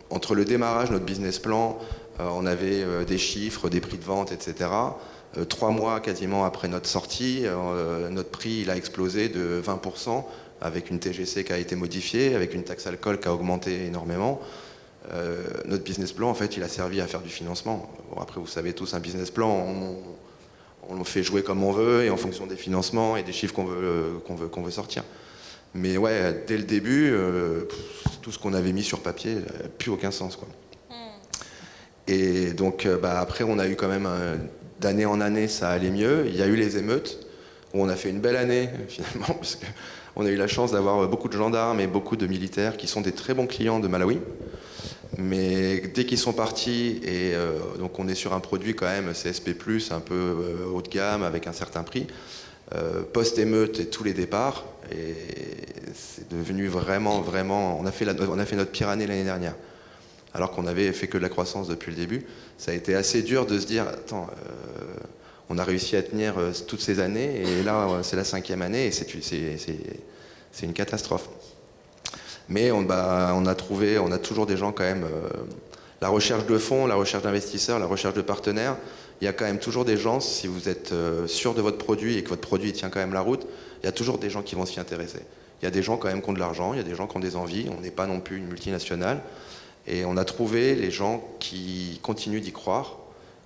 Speaker 4: entre le démarrage, notre business plan, on avait des chiffres, des prix de vente, etc. 3 mois quasiment après notre sortie, notre prix il a explosé de 20% avec une TGC qui a été modifiée, avec une taxe alcool qui a augmenté énormément. Notre business plan, en fait, il a servi à faire du financement. Bon, après, vous savez tous, un business plan, on le fait jouer comme on veut et en fonction des financements et des chiffres qu'on veut sortir. Mais ouais, dès le début, tout ce qu'on avait mis sur papier n'a plus aucun sens, quoi. Et donc, après, on a eu quand même, d'année en année, ça allait mieux. Il y a eu les émeutes, où on a fait une belle année, finalement, parce qu'on a eu la chance d'avoir beaucoup de gendarmes et beaucoup de militaires qui sont des très bons clients de Malawi. Mais dès qu'ils sont partis, et donc on est sur un produit quand même CSP+, un peu haut de gamme, avec un certain prix, post-émeute et tous les départs, et c'est devenu vraiment, on a fait notre pire année l'année dernière, alors qu'on avait fait que de la croissance depuis le début. Ça a été assez dur de se dire, attends, on a réussi à tenir toutes ces années, et là c'est la 5e année, et c'est une catastrophe. Mais on a toujours des gens quand même, la recherche de fonds, la recherche d'investisseurs, la recherche de partenaires, il y a quand même toujours des gens, si vous êtes sûr de votre produit et que votre produit tient quand même la route, il y a toujours des gens qui vont s'y intéresser. Il y a des gens quand même qui ont de l'argent, il y a des gens qui ont des envies, on n'est pas non plus une multinationale, et on a trouvé les gens qui continuent d'y croire,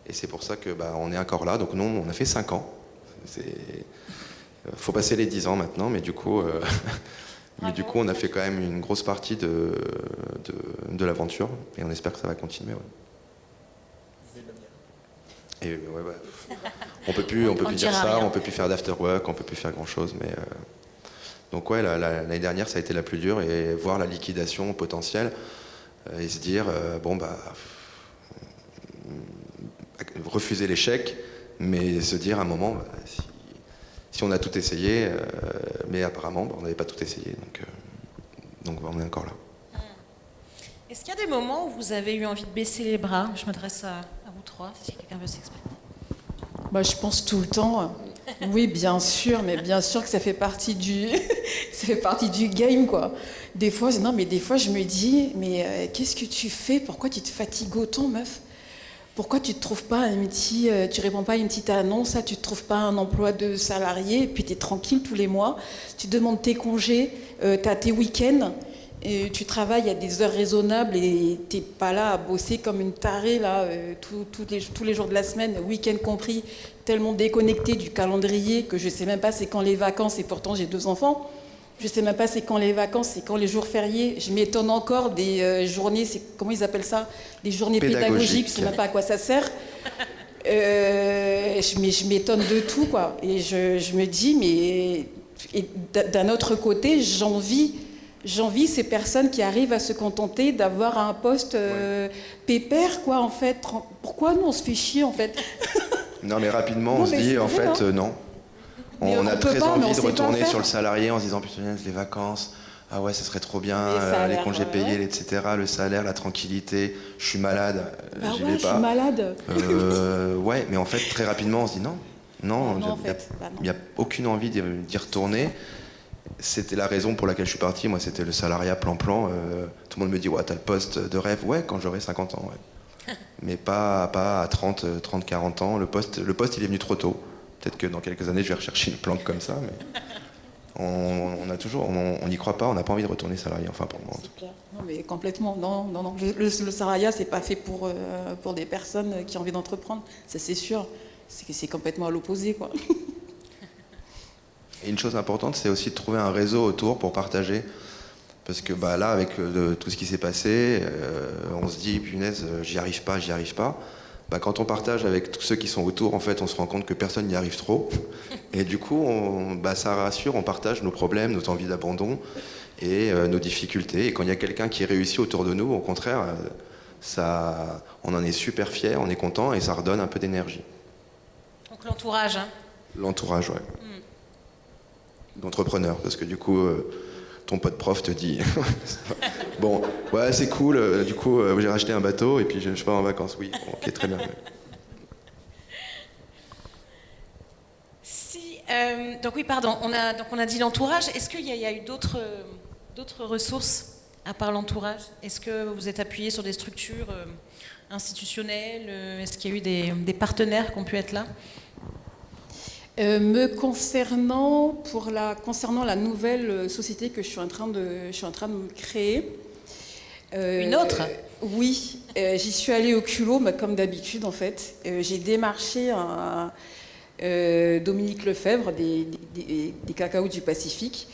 Speaker 4: et c'est pour ça que on est encore là. Donc nous, on a fait 5 ans. Faut passer les 10 ans maintenant, mais du coup... Mais du coup, on a fait quand même une grosse partie de l'aventure et on espère que ça va continuer. Ouais. Et on peut plus dire ça, on peut plus faire d'afterwork, on peut plus faire grand chose. Mais donc ouais, l'année dernière, ça a été la plus dure et voir la liquidation potentielle et se dire refuser l'échec, mais se dire à un moment si on a tout essayé, mais apparemment, on n'avait pas tout essayé, donc on est encore là.
Speaker 1: Est-ce qu'il y a des moments où vous avez eu envie de baisser les bras? Je m'adresse à vous trois, si quelqu'un veut s'exprimer.
Speaker 3: Je pense tout le temps. Oui, bien sûr, mais bien sûr que ça fait partie du, ça fait partie du game, quoi. Des fois, je me dis, mais qu'est-ce que tu fais? Pourquoi tu te fatigues autant, meuf? Pourquoi tu ne trouves pas tu réponds pas à une petite annonce, tu ne trouves pas un emploi de salarié, et puis tu es tranquille tous les mois, tu demandes tes congés, tu as tes week-ends, et tu travailles à des heures raisonnables et tu n'es pas là à bosser comme une tarée là, tous les jours de la semaine, week-end compris, tellement déconnecté du calendrier que je ne sais même pas c'est quand les vacances, et pourtant j'ai 2 enfants. Je ne sais même pas c'est quand les vacances, c'est quand les jours fériés. Je m'étonne encore des journées, comment ils appellent ça? Des journées pédagogiques, je ne sais même pas à quoi ça sert. Je m'étonne de tout, quoi. Et je me dis, mais d'un autre côté, j'envie ces personnes qui arrivent à se contenter d'avoir un poste pépère, quoi, en fait. Pourquoi nous, on se fait chier, en fait?
Speaker 4: Non, mais rapidement, on se dit, en fait, non. On a très envie de retourner sur le salarié en se disant, putain, les vacances, ah ouais, ça serait trop bien, les congés payés, etc., le salaire, la tranquillité, je suis malade, j'y vais pas.
Speaker 3: Je suis malade.
Speaker 4: Ouais, mais en fait, très rapidement, on se dit non, il n'y a aucune envie d'y retourner. C'était la raison pour laquelle je suis parti, moi, c'était le salariat plan-plan. Tout le monde me dit, ouais, t'as le poste de rêve, ouais, quand j'aurai 50 ans, ouais. Mais pas à 30, 40 ans, le poste, il est venu trop tôt. Peut-être que dans quelques années, je vais rechercher une planque comme ça. On a toujours, on n'y croit pas, on n'a pas envie de retourner salarié, enfin pour moi.
Speaker 3: C'est clair. Non, mais complètement. Non, non, non. Le salariat, c'est pas fait pour des personnes qui ont envie d'entreprendre. Ça, c'est sûr. C'est complètement à l'opposé, quoi.
Speaker 4: Et une chose importante, c'est aussi de trouver un réseau autour pour partager. Parce que bah, là, avec tout ce qui s'est passé, on se dit, punaise, j'y arrive pas. Bah, quand on partage avec tous ceux qui sont autour, en fait, on se rend compte que personne n'y arrive trop. Et du coup, bah, ça rassure, on partage nos problèmes, nos envies d'abandon et nos difficultés. Et quand il y a quelqu'un qui réussit autour de nous, au contraire, on en est super fiers, on est content et ça redonne un peu d'énergie.
Speaker 1: Donc l'entourage. Hein.
Speaker 4: L'entourage, ouais. D'entrepreneur, parce que du coup, ton pote prof te dit bon, ouais, c'est cool, du coup, j'ai racheté un bateau et puis je pars en vacances. Oui, bon, ok, très bien.
Speaker 1: Donc oui, pardon, on a dit l'entourage. Est-ce qu'il y a eu d'autres ressources à part l'entourage? Est-ce que vous êtes appuyé sur des structures institutionnelles? Est-ce qu'il y a eu des partenaires qui ont pu être là?
Speaker 3: Me concernant, concernant la nouvelle société que je suis en train de créer.
Speaker 1: Une autre?
Speaker 3: Oui, j'y suis allée au culot, mais comme d'habitude en fait. J'ai démarché Dominique Lefebvre des Cacaos du Pacifique,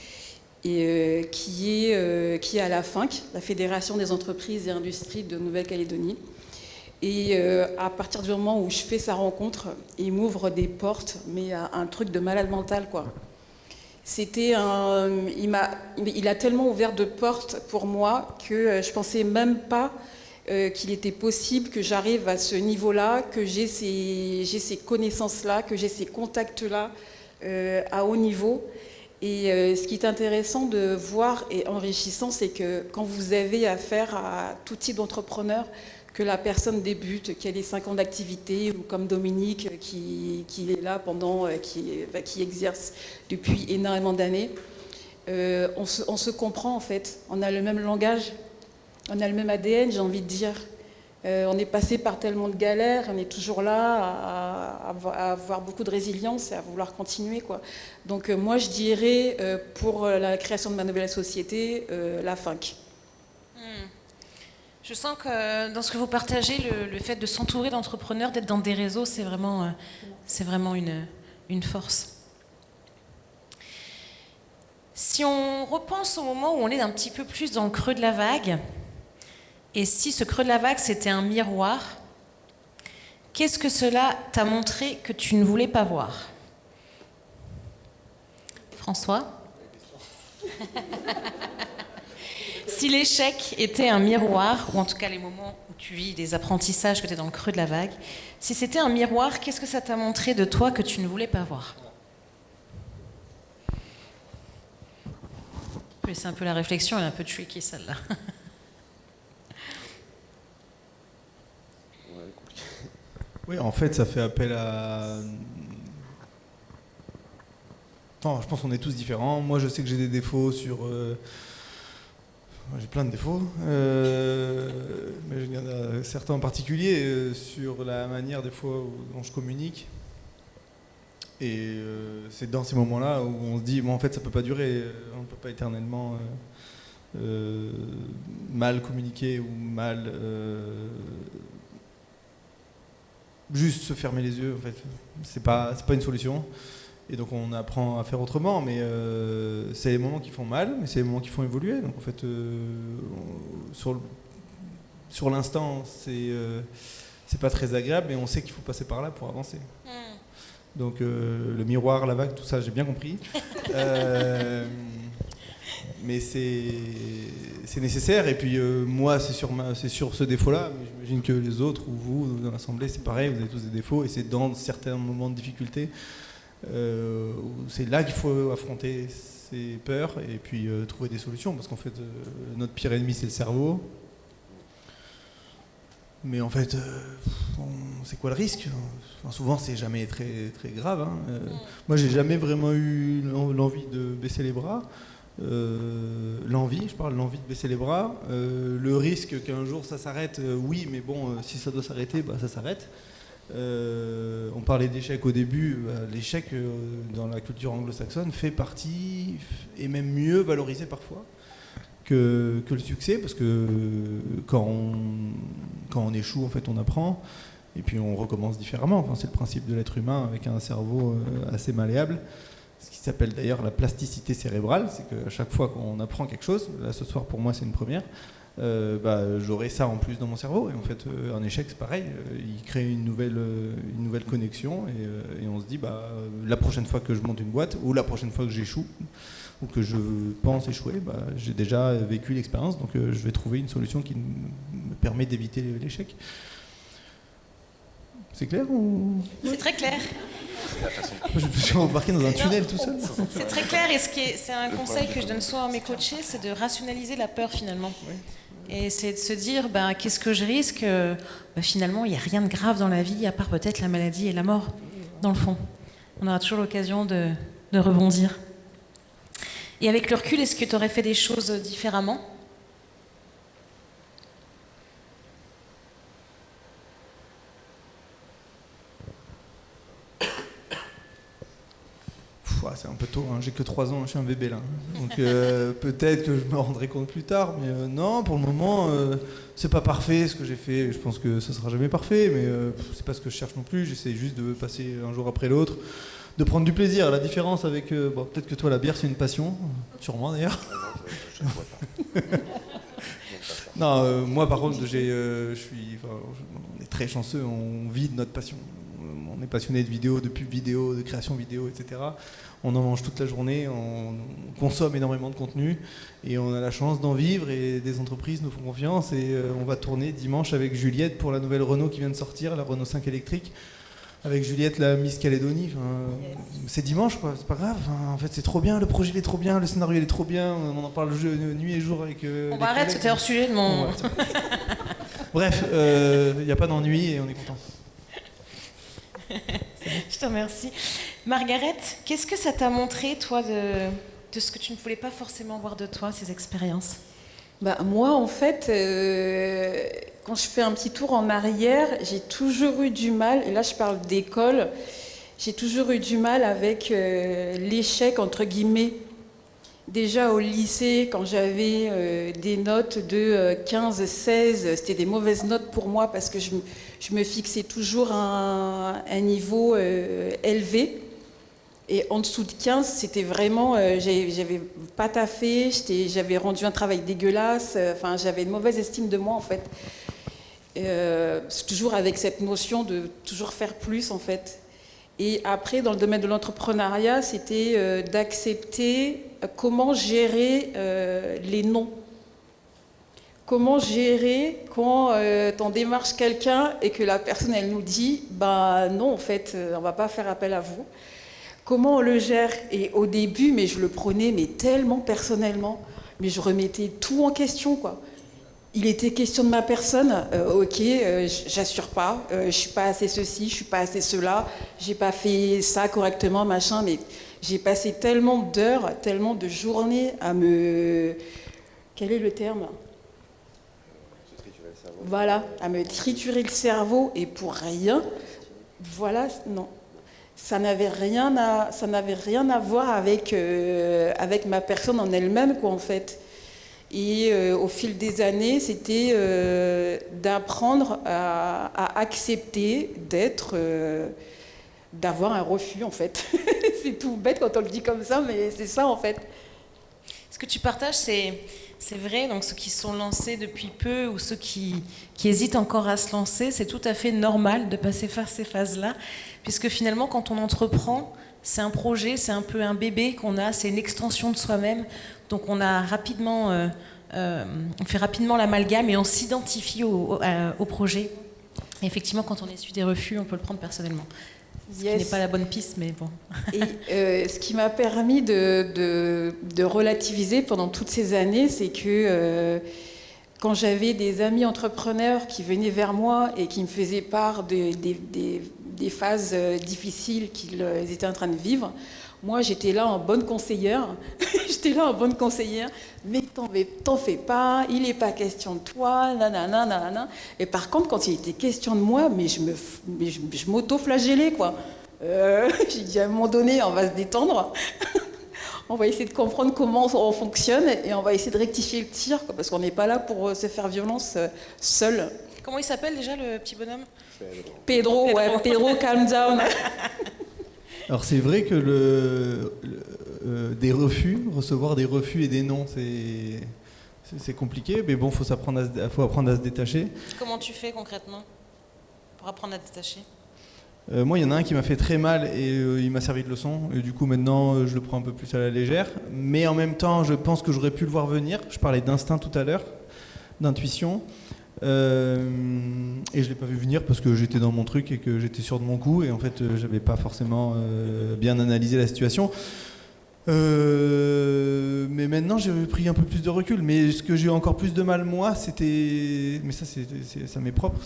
Speaker 3: et qui est à la FINC, la Fédération des entreprises et industries de Nouvelle-Calédonie. Et à partir du moment où je fais sa rencontre, il m'ouvre des portes, mais un truc de malade mental, quoi. Il a tellement ouvert de portes pour moi que je pensais même pas qu'il était possible que j'arrive à ce niveau-là, que j'ai ces connaissances-là, que j'ai ces contacts-là à haut niveau. Et ce qui est intéressant de voir et enrichissant, c'est que quand vous avez affaire à tout type d'entrepreneur, que la personne débute, qu'elle ait 5 ans d'activité, ou comme Dominique qui est là qui exerce depuis énormément d'années, on se comprend en fait. On a le même langage, on a le même ADN, j'ai envie de dire. On est passé par tellement de galères, on est toujours là à avoir beaucoup de résilience et à vouloir continuer, quoi. Donc moi je dirais pour la création de ma nouvelle société, la FINC.
Speaker 1: Je sens que dans ce que vous partagez, le fait de s'entourer d'entrepreneurs, d'être dans des réseaux, c'est vraiment une force. Si on repense au moment où on est un petit peu plus dans le creux de la vague, et si ce creux de la vague c'était un miroir, qu'est-ce que cela t'a montré que tu ne voulais pas voir? François? Si l'échec était un miroir, ou en tout cas les moments où tu vis des apprentissages, que tu es dans le creux de la vague, si c'était un miroir, qu'est-ce que ça t'a montré de toi que tu ne voulais pas voir? C'est un peu la réflexion, elle est un peu tricky celle-là.
Speaker 2: Oui, en fait, ça fait appel à... Enfin, je pense qu'on est tous différents. Moi, je sais que j'ai des défauts sur... J'ai plein de défauts, mais il y en a certains en particulier sur la manière des fois dont je communique. Et c'est dans ces moments-là où on se dit, bon, en fait, ça peut pas durer, on ne peut pas éternellement mal communiquer ou mal juste se fermer les yeux. En fait, c'est pas une solution. Et donc on apprend à faire autrement, mais c'est les moments qui font mal, mais c'est les moments qui font évoluer. Donc en fait, sur l'instant, c'est pas très agréable, mais on sait qu'il faut passer par là pour avancer. Donc le miroir, la vague, tout ça, j'ai bien compris. Mais c'est nécessaire. Et puis moi, c'est sur ce défaut-là. Mais j'imagine que les autres ou vous dans l'assemblée, c'est pareil. Vous avez tous des défauts, et c'est dans certains moments de difficulté. C'est là qu'il faut affronter ses peurs et puis trouver des solutions, parce qu'en fait notre pire ennemi c'est le cerveau, mais en fait c'est quoi le risque? Enfin, souvent c'est jamais très, très grave, hein. Moi j'ai jamais vraiment eu l'envie de baisser les bras, l'envie de baisser les bras, le risque qu'un jour ça s'arrête, oui, mais bon, si ça doit s'arrêter, bah, ça s'arrête. On parlait d'échec au début. L'échec dans la culture anglo-saxonne fait partie, et même mieux valorisé parfois, que le succès, parce que quand on échoue, en fait, on apprend, et puis on recommence différemment. Enfin, c'est le principe de l'être humain avec un cerveau assez malléable, ce qui s'appelle d'ailleurs la plasticité cérébrale. C'est qu'à chaque fois qu'on apprend quelque chose, là ce soir pour moi c'est une première, j'aurai ça en plus dans mon cerveau. Et en fait, un échec c'est pareil, il crée une nouvelle connexion, et on se dit la prochaine fois que je monte une boîte, ou la prochaine fois que j'échoue, ou que je pense échouer, j'ai déjà vécu l'expérience, donc je vais trouver une solution qui me permet d'éviter l'échec. C'est clair ou...
Speaker 1: C'est très clair.
Speaker 2: Je me suis embarqué dans un tunnel tout seul.
Speaker 1: C'est très clair, et c'est un conseil que je donne souvent à mes coachés, c'est de rationaliser la peur finalement. Et c'est de se dire, qu'est-ce que je risque ? Finalement, il n'y a rien de grave dans la vie, à part peut-être la maladie et la mort, dans le fond. On aura toujours l'occasion de rebondir. Et avec le recul, est-ce que tu aurais fait des choses différemment ?
Speaker 2: C'est un peu tôt, hein. J'ai que 3 ans, je suis un bébé là. Donc peut-être que je me rendrai compte plus tard, mais non, pour le moment, c'est pas parfait ce que j'ai fait. Je pense que ça sera jamais parfait, mais c'est pas ce que je cherche non plus. J'essaie juste de passer un jour après l'autre, de prendre du plaisir. La différence avec, peut-être que toi la bière c'est une passion, sûrement d'ailleurs. Non, moi par contre, on est très chanceux, on vit de notre passion. On est passionné de vidéos, de pub vidéo, de création vidéo, etc. On en mange toute la journée, on consomme énormément de contenu et on a la chance d'en vivre, et des entreprises nous font confiance, et on va tourner dimanche avec Juliette pour la nouvelle Renault qui vient de sortir, la Renault 5 électrique, avec Juliette, la Miss Calédonie. C'est dimanche, quoi, c'est pas grave. En fait, c'est trop bien, le projet il est trop bien, le scénario il est trop bien, on en parle nuit et jour avec
Speaker 1: on va arrêter, c'était hors sujet de mon...
Speaker 2: Bref, il n'y a pas d'ennui et on est content.
Speaker 1: Je te remercie. Margaret, qu'est-ce que ça t'a montré, toi, de ce que tu ne voulais pas forcément voir de toi, ces expériences ?
Speaker 3: Moi, en fait, quand je fais un petit tour en arrière, j'ai toujours eu du mal, et là je parle d'école, j'ai toujours eu du mal avec l'échec, entre guillemets. Déjà au lycée, quand j'avais des notes de 15, 16, c'était des mauvaises notes pour moi, parce que je me fixais toujours un niveau élevé. Et en dessous de 15, c'était vraiment... j'avais pas taffé, j'avais rendu un travail dégueulasse, j'avais une mauvaise estime de moi, en fait. C'est toujours avec cette notion de toujours faire plus, en fait. Et après, dans le domaine de l'entrepreneuriat, c'était d'accepter comment gérer les non. Comment gérer quand t'en démarches quelqu'un et que la personne, elle nous dit « non, en fait, on va pas faire appel à vous ». Comment on le gère ? Et au début, mais je le prenais tellement personnellement, mais je remettais tout en question, quoi. Il était question de ma personne, j'assure pas, je suis pas assez ceci, je suis pas assez cela, j'ai pas fait ça correctement, machin, mais j'ai passé tellement d'heures, tellement de journées à me... Quel est le terme ? Voilà, à me triturer le cerveau, et pour rien, voilà, non. Ça n'avait rien à voir avec ma personne en elle-même, quoi, en fait. Et au fil des années, c'était d'apprendre à accepter d'avoir un refus, en fait. C'est tout bête quand on le dit comme ça, mais c'est ça, en fait.
Speaker 1: Ce que tu partages, c'est vrai, donc ceux qui sont lancés depuis peu ou ceux qui hésitent encore à se lancer, c'est tout à fait normal de passer par ces phases-là, puisque finalement, quand on entreprend, c'est un projet, c'est un peu un bébé qu'on a, c'est une extension de soi-même. Donc on a rapidement, on fait rapidement l'amalgame et on s'identifie au projet. Et effectivement, quand on essuie des refus, on peut le prendre personnellement. Ce qui n'est pas la bonne piste, mais bon.
Speaker 3: Et ce qui m'a permis de relativiser pendant toutes ces années, c'est que quand j'avais des amis entrepreneurs qui venaient vers moi et qui me faisaient part des phases difficiles qu'ils étaient en train de vivre, moi, j'étais là en bonne conseillère. Mais t'en fais pas, il n'est pas question de toi, nanana, nanana. Et par contre, quand il était question de moi, mais je m'auto-flagellais, quoi. J'ai dit à un moment donné, on va se détendre. On va essayer de comprendre comment on fonctionne et on va essayer de rectifier le tir, quoi, parce qu'on n'est pas là pour se faire violence seul.
Speaker 1: Comment il s'appelle déjà, le petit bonhomme ?
Speaker 3: Pedro, calm down.
Speaker 2: Alors c'est vrai que recevoir des refus et des non, c'est compliqué, mais bon, faut apprendre à se détacher.
Speaker 1: Comment tu fais concrètement pour apprendre à te détacher ?
Speaker 2: Moi, il y en a un qui m'a fait très mal et il m'a servi de leçon. Et du coup, maintenant, je le prends un peu plus à la légère. Mais en même temps, je pense que j'aurais pu le voir venir. Je parlais d'instinct tout à l'heure, d'intuition. Et je ne l'ai pas vu venir parce que j'étais dans mon truc et que j'étais sûr de mon coup. Et en fait, je n'avais pas forcément bien analysé la situation. Mais maintenant, j'ai pris un peu plus de recul. Mais ce que j'ai eu encore plus de mal, moi, c'était... Mais ça m'est propre.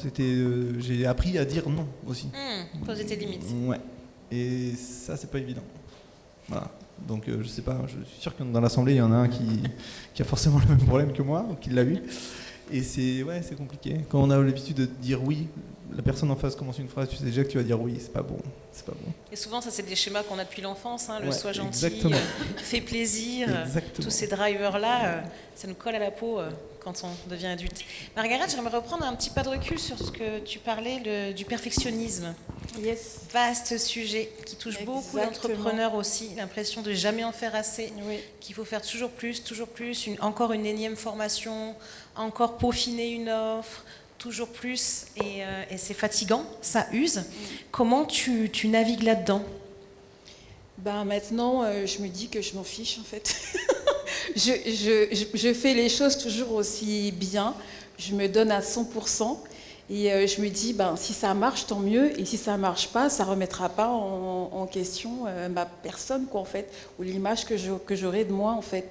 Speaker 2: J'ai appris à dire non aussi.
Speaker 1: Poser tes limites.
Speaker 2: Ouais. Et ça, c'est pas évident. Voilà. Donc, je sais pas. Je suis sûr que dans l'assemblée, il y en a un qui a forcément le même problème que moi, ou qui l'a eu. Et c'est compliqué. Quand on a l'habitude de dire oui, la personne en face commence une phrase, tu sais déjà que tu vas dire oui, c'est pas bon.
Speaker 1: Et souvent, ça, c'est des schémas qu'on a depuis l'enfance, hein, le
Speaker 2: ouais,
Speaker 1: sois gentil, fais plaisir, tous ces drivers-là, ça nous colle à la peau quand on devient adulte. Margaret, j'aimerais reprendre un petit pas de recul sur ce que tu parlais du perfectionnisme.
Speaker 3: Yes.
Speaker 1: Vaste sujet qui touche beaucoup d'entrepreneurs aussi, l'impression de jamais en faire assez, qu'il faut faire toujours plus, encore une énième formation, encore peaufiner une offre, toujours plus, et c'est fatigant, ça use. Comment tu navigues là-dedans ?
Speaker 3: Maintenant, je me dis que je m'en fiche en fait. je fais les choses toujours aussi bien, je me donne à 100%. Et je me dis, si ça marche, tant mieux. Et si ça ne marche pas, ça ne remettra pas en question ma personne, quoi, en fait, ou l'image que j'aurai de moi, en fait.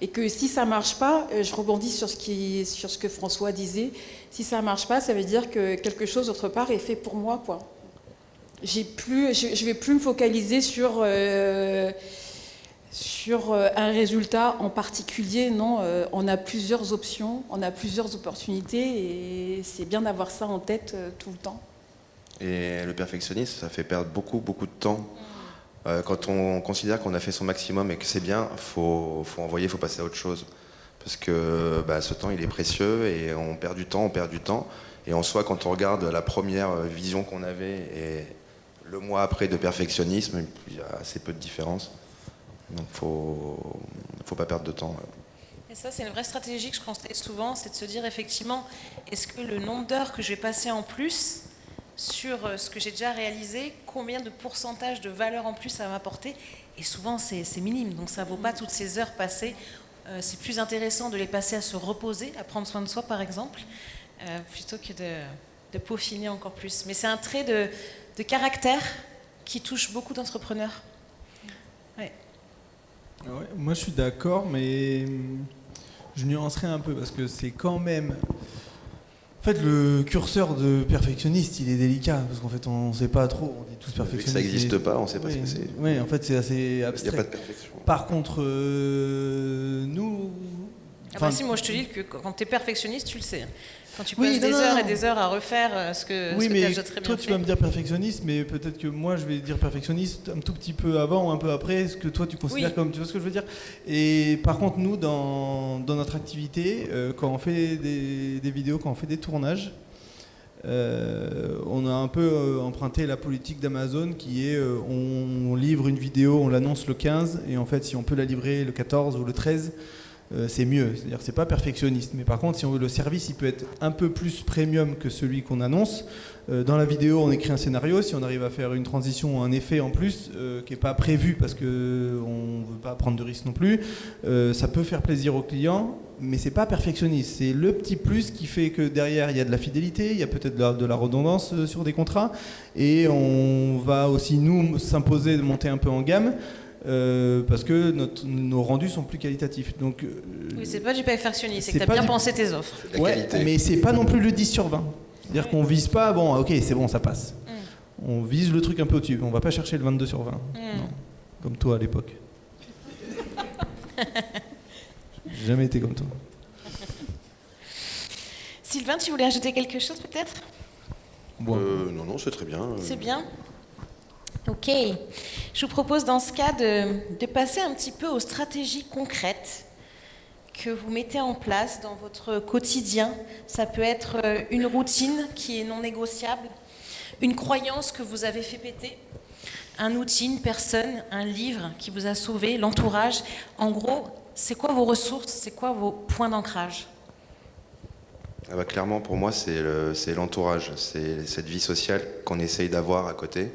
Speaker 3: Et que si ça ne marche pas, je rebondis sur ce que François disait, si ça ne marche pas, ça veut dire que quelque chose, d'autre part, est fait pour moi, quoi. Je ne vais plus me focaliser sur un résultat en particulier, non, on a plusieurs options, on a plusieurs opportunités et c'est bien d'avoir ça en tête tout le temps.
Speaker 4: Et le perfectionnisme, ça fait perdre beaucoup de temps. Quand on considère qu'on a fait son maximum et que c'est bien, faut passer à autre chose. Parce que ce temps, il est précieux et on perd du temps. Et en soi, quand on regarde la première vision qu'on avait et le mois après de perfectionnisme, il y a assez peu de différence. Donc faut pas perdre de temps.
Speaker 1: Et ça, c'est une vraie stratégie que je conseille souvent, c'est de se dire effectivement, est-ce que le nombre d'heures que je vais passer en plus sur ce que j'ai déjà réalisé, combien de pourcentage de valeur en plus ça va m'apporter ? Et souvent, c'est minime, donc ça ne vaut pas toutes ces heures passées. C'est plus intéressant de les passer à se reposer, à prendre soin de soi, par exemple, plutôt que de peaufiner encore plus. Mais c'est un trait de caractère qui touche beaucoup d'entrepreneurs. Ouais.
Speaker 2: Ouais, moi je suis d'accord, mais je nuancerai un peu parce que c'est quand même... En fait, le curseur de perfectionniste, il est délicat parce qu'en fait, on ne sait pas trop. On est tous perfectionnistes.
Speaker 4: Ça n'existe pas, on ne sait pas ce que c'est.
Speaker 2: Oui, en fait, c'est assez abstrait.
Speaker 4: Il n'y a pas de perfection.
Speaker 2: Par contre, nous...
Speaker 1: si, moi je te dis que quand tu es perfectionniste, tu le sais. Quand tu passes des heures et des heures à refaire ce que tu as déjà très bien fait.
Speaker 2: Toi, tu vas me dire perfectionniste, mais peut-être que moi, je vais dire perfectionniste un tout petit peu avant ou un peu après, ce que toi, tu considères comme... Tu vois ce que je veux dire ? Et par contre, nous, dans notre activité, quand on fait des vidéos, quand on fait des tournages, on a un peu emprunté la politique d'Amazon qui est on livre une vidéo, on l'annonce le 15, et en fait, si on peut la livrer le 14 ou le 13, c'est mieux, c'est-à-dire que c'est pas perfectionniste, mais par contre si on veut le service il peut être un peu plus premium que celui qu'on annonce. Dans la vidéo on écrit un scénario, si on arrive à faire une transition ou un effet en plus qui n'est pas prévu parce qu'on ne veut pas prendre de risques non plus, ça peut faire plaisir aux clients, mais c'est pas perfectionniste, c'est le petit plus qui fait que derrière il y a de la fidélité, il y a peut-être de la redondance sur des contrats, et on va aussi nous s'imposer de monter un peu en gamme. parce que nos rendus sont plus qualitatifs. Donc,
Speaker 1: Oui, c'est pas du perfectionnisme, c'est que tu as bien pensé tes offres.
Speaker 4: La qualité.
Speaker 2: mais c'est pas non plus le 10 sur 20. C'est-à-dire qu'on vise pas, bon, ok, c'est bon, ça passe. On vise le truc un peu au-dessus. On va pas chercher le 22 sur 20. Non. Comme toi à l'époque. J'ai jamais été comme toi.
Speaker 1: Sylvain, tu voulais ajouter quelque chose peut-être ?
Speaker 2: Bon.
Speaker 4: Non, c'est très bien.
Speaker 1: C'est bien. Ok. Je vous propose dans ce cas de passer un petit peu aux stratégies concrètes que vous mettez en place dans votre quotidien. Ça peut être une routine qui est non négociable, une croyance que vous avez fait péter, un outil, une personne, un livre qui vous a sauvé, l'entourage. En gros, c'est quoi vos ressources, c'est quoi vos points d'ancrage ?
Speaker 4: Ah bah, clairement, pour moi, c'est l'entourage. C'est cette vie sociale qu'on essaye d'avoir à côté.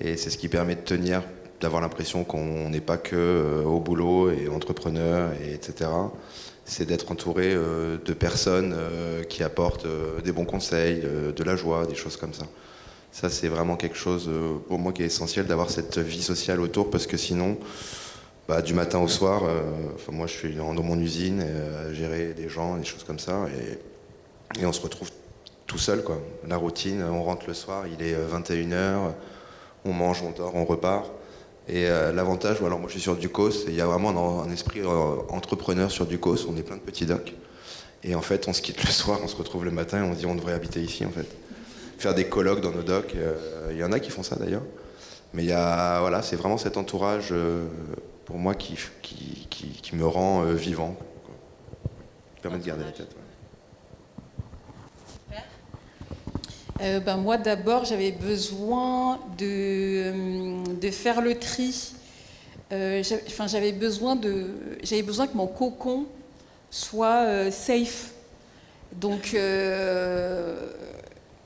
Speaker 4: Et c'est ce qui permet de tenir, d'avoir l'impression qu'on n'est pas que au boulot et entrepreneur, etc. C'est d'être entouré de personnes qui apportent des bons conseils, de la joie, des choses comme ça. Ça, c'est vraiment quelque chose, pour moi, qui est essentiel, d'avoir cette vie sociale autour, parce que sinon, du matin au soir, moi, je suis dans mon usine, à gérer des gens, des choses comme ça, et on se retrouve tout seul, quoi. La routine, on rentre le soir, il est 21h, on mange, on dort, on repart. Et l'avantage, alors moi je suis sur Ducos, il y a vraiment un esprit entrepreneur sur Ducos, on est plein de petits docks. Et en fait, on se quitte le soir, on se retrouve le matin et on se dit on devrait habiter ici en fait. Faire des colloques dans nos docks, il y en a qui font ça d'ailleurs. Mais c'est vraiment cet entourage pour moi qui me rend vivant, quoi. Qui permet de garder la tête. Ouais.
Speaker 3: Moi d'abord j'avais besoin de faire le tri. J'avais besoin que mon cocon soit safe. Donc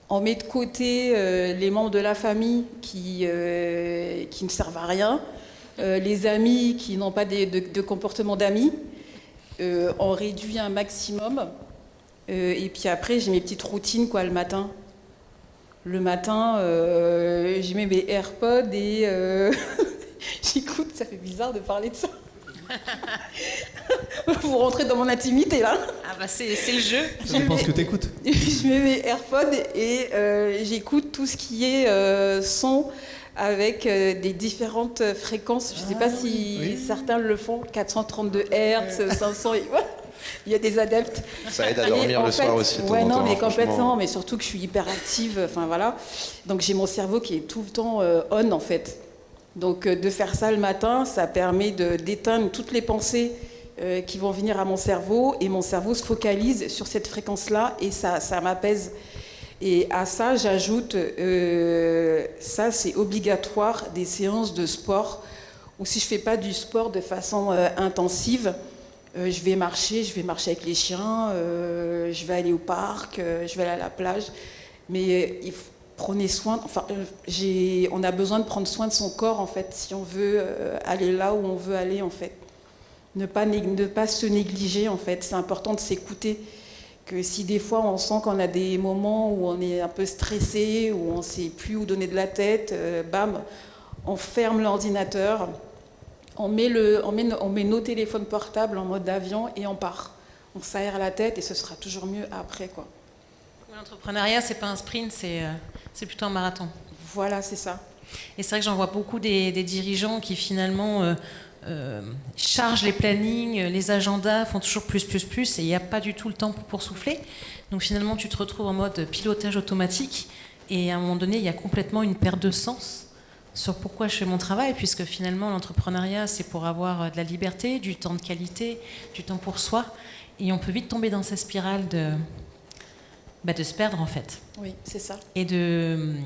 Speaker 3: on met de côté les membres de la famille qui ne servent à rien, les amis qui n'ont pas de comportement d'amis. On réduit un maximum. Et puis après j'ai mes petites routines le matin. Le matin, je mets mes AirPods et j'écoute. Ça fait bizarre de parler de ça. Vous rentrez dans mon intimité là.
Speaker 1: Ah bah c'est le jeu.
Speaker 2: Je pense que t'écoutes.
Speaker 3: Je mets mes AirPods et j'écoute tout ce qui est son avec des différentes fréquences. Je ne sais pas si certains le font. 432 Hz, 500 et voilà. Il y a des adeptes.
Speaker 4: Ça aide à dormir le soir aussi.
Speaker 3: Ouais, non, mais complètement. Mais surtout que je suis hyper active. Enfin voilà. Donc j'ai mon cerveau qui est tout le temps on en fait. Donc de faire ça le matin, ça permet d'éteindre toutes les pensées qui vont venir à mon cerveau et mon cerveau se focalise sur cette fréquence-là et ça m'apaise. Et à ça, j'ajoute, ça c'est obligatoire, des séances de sport ou si je fais pas du sport de façon intensive. Je vais marcher avec les chiens, je vais aller au parc, je vais aller à la plage. Mais prenez soin, on a besoin de prendre soin de son corps en fait, si on veut aller là où on veut aller en fait. Ne pas se négliger en fait, c'est important de s'écouter. Que si des fois on sent qu'on a des moments où on est un peu stressé, où on ne sait plus où donner de la tête, bam, on ferme l'ordinateur. On met nos téléphones portables en mode avion et on part. On s'aère la tête et ce sera toujours mieux après, quoi.
Speaker 1: L'entrepreneuriat, c'est pas un sprint, c'est plutôt un marathon.
Speaker 3: Voilà, c'est ça.
Speaker 1: Et c'est vrai que j'en vois beaucoup des dirigeants qui finalement chargent les plannings, les agendas, font toujours plus, et il n'y a pas du tout le temps pour souffler. Donc finalement, tu te retrouves en mode pilotage automatique et à un moment donné, il y a complètement une perte de sens sur pourquoi je fais mon travail, puisque finalement l'entrepreneuriat c'est pour avoir de la liberté, du temps de qualité, du temps pour soi, et on peut vite tomber dans cette spirale de se perdre en fait.
Speaker 3: Oui, c'est ça.
Speaker 1: Et de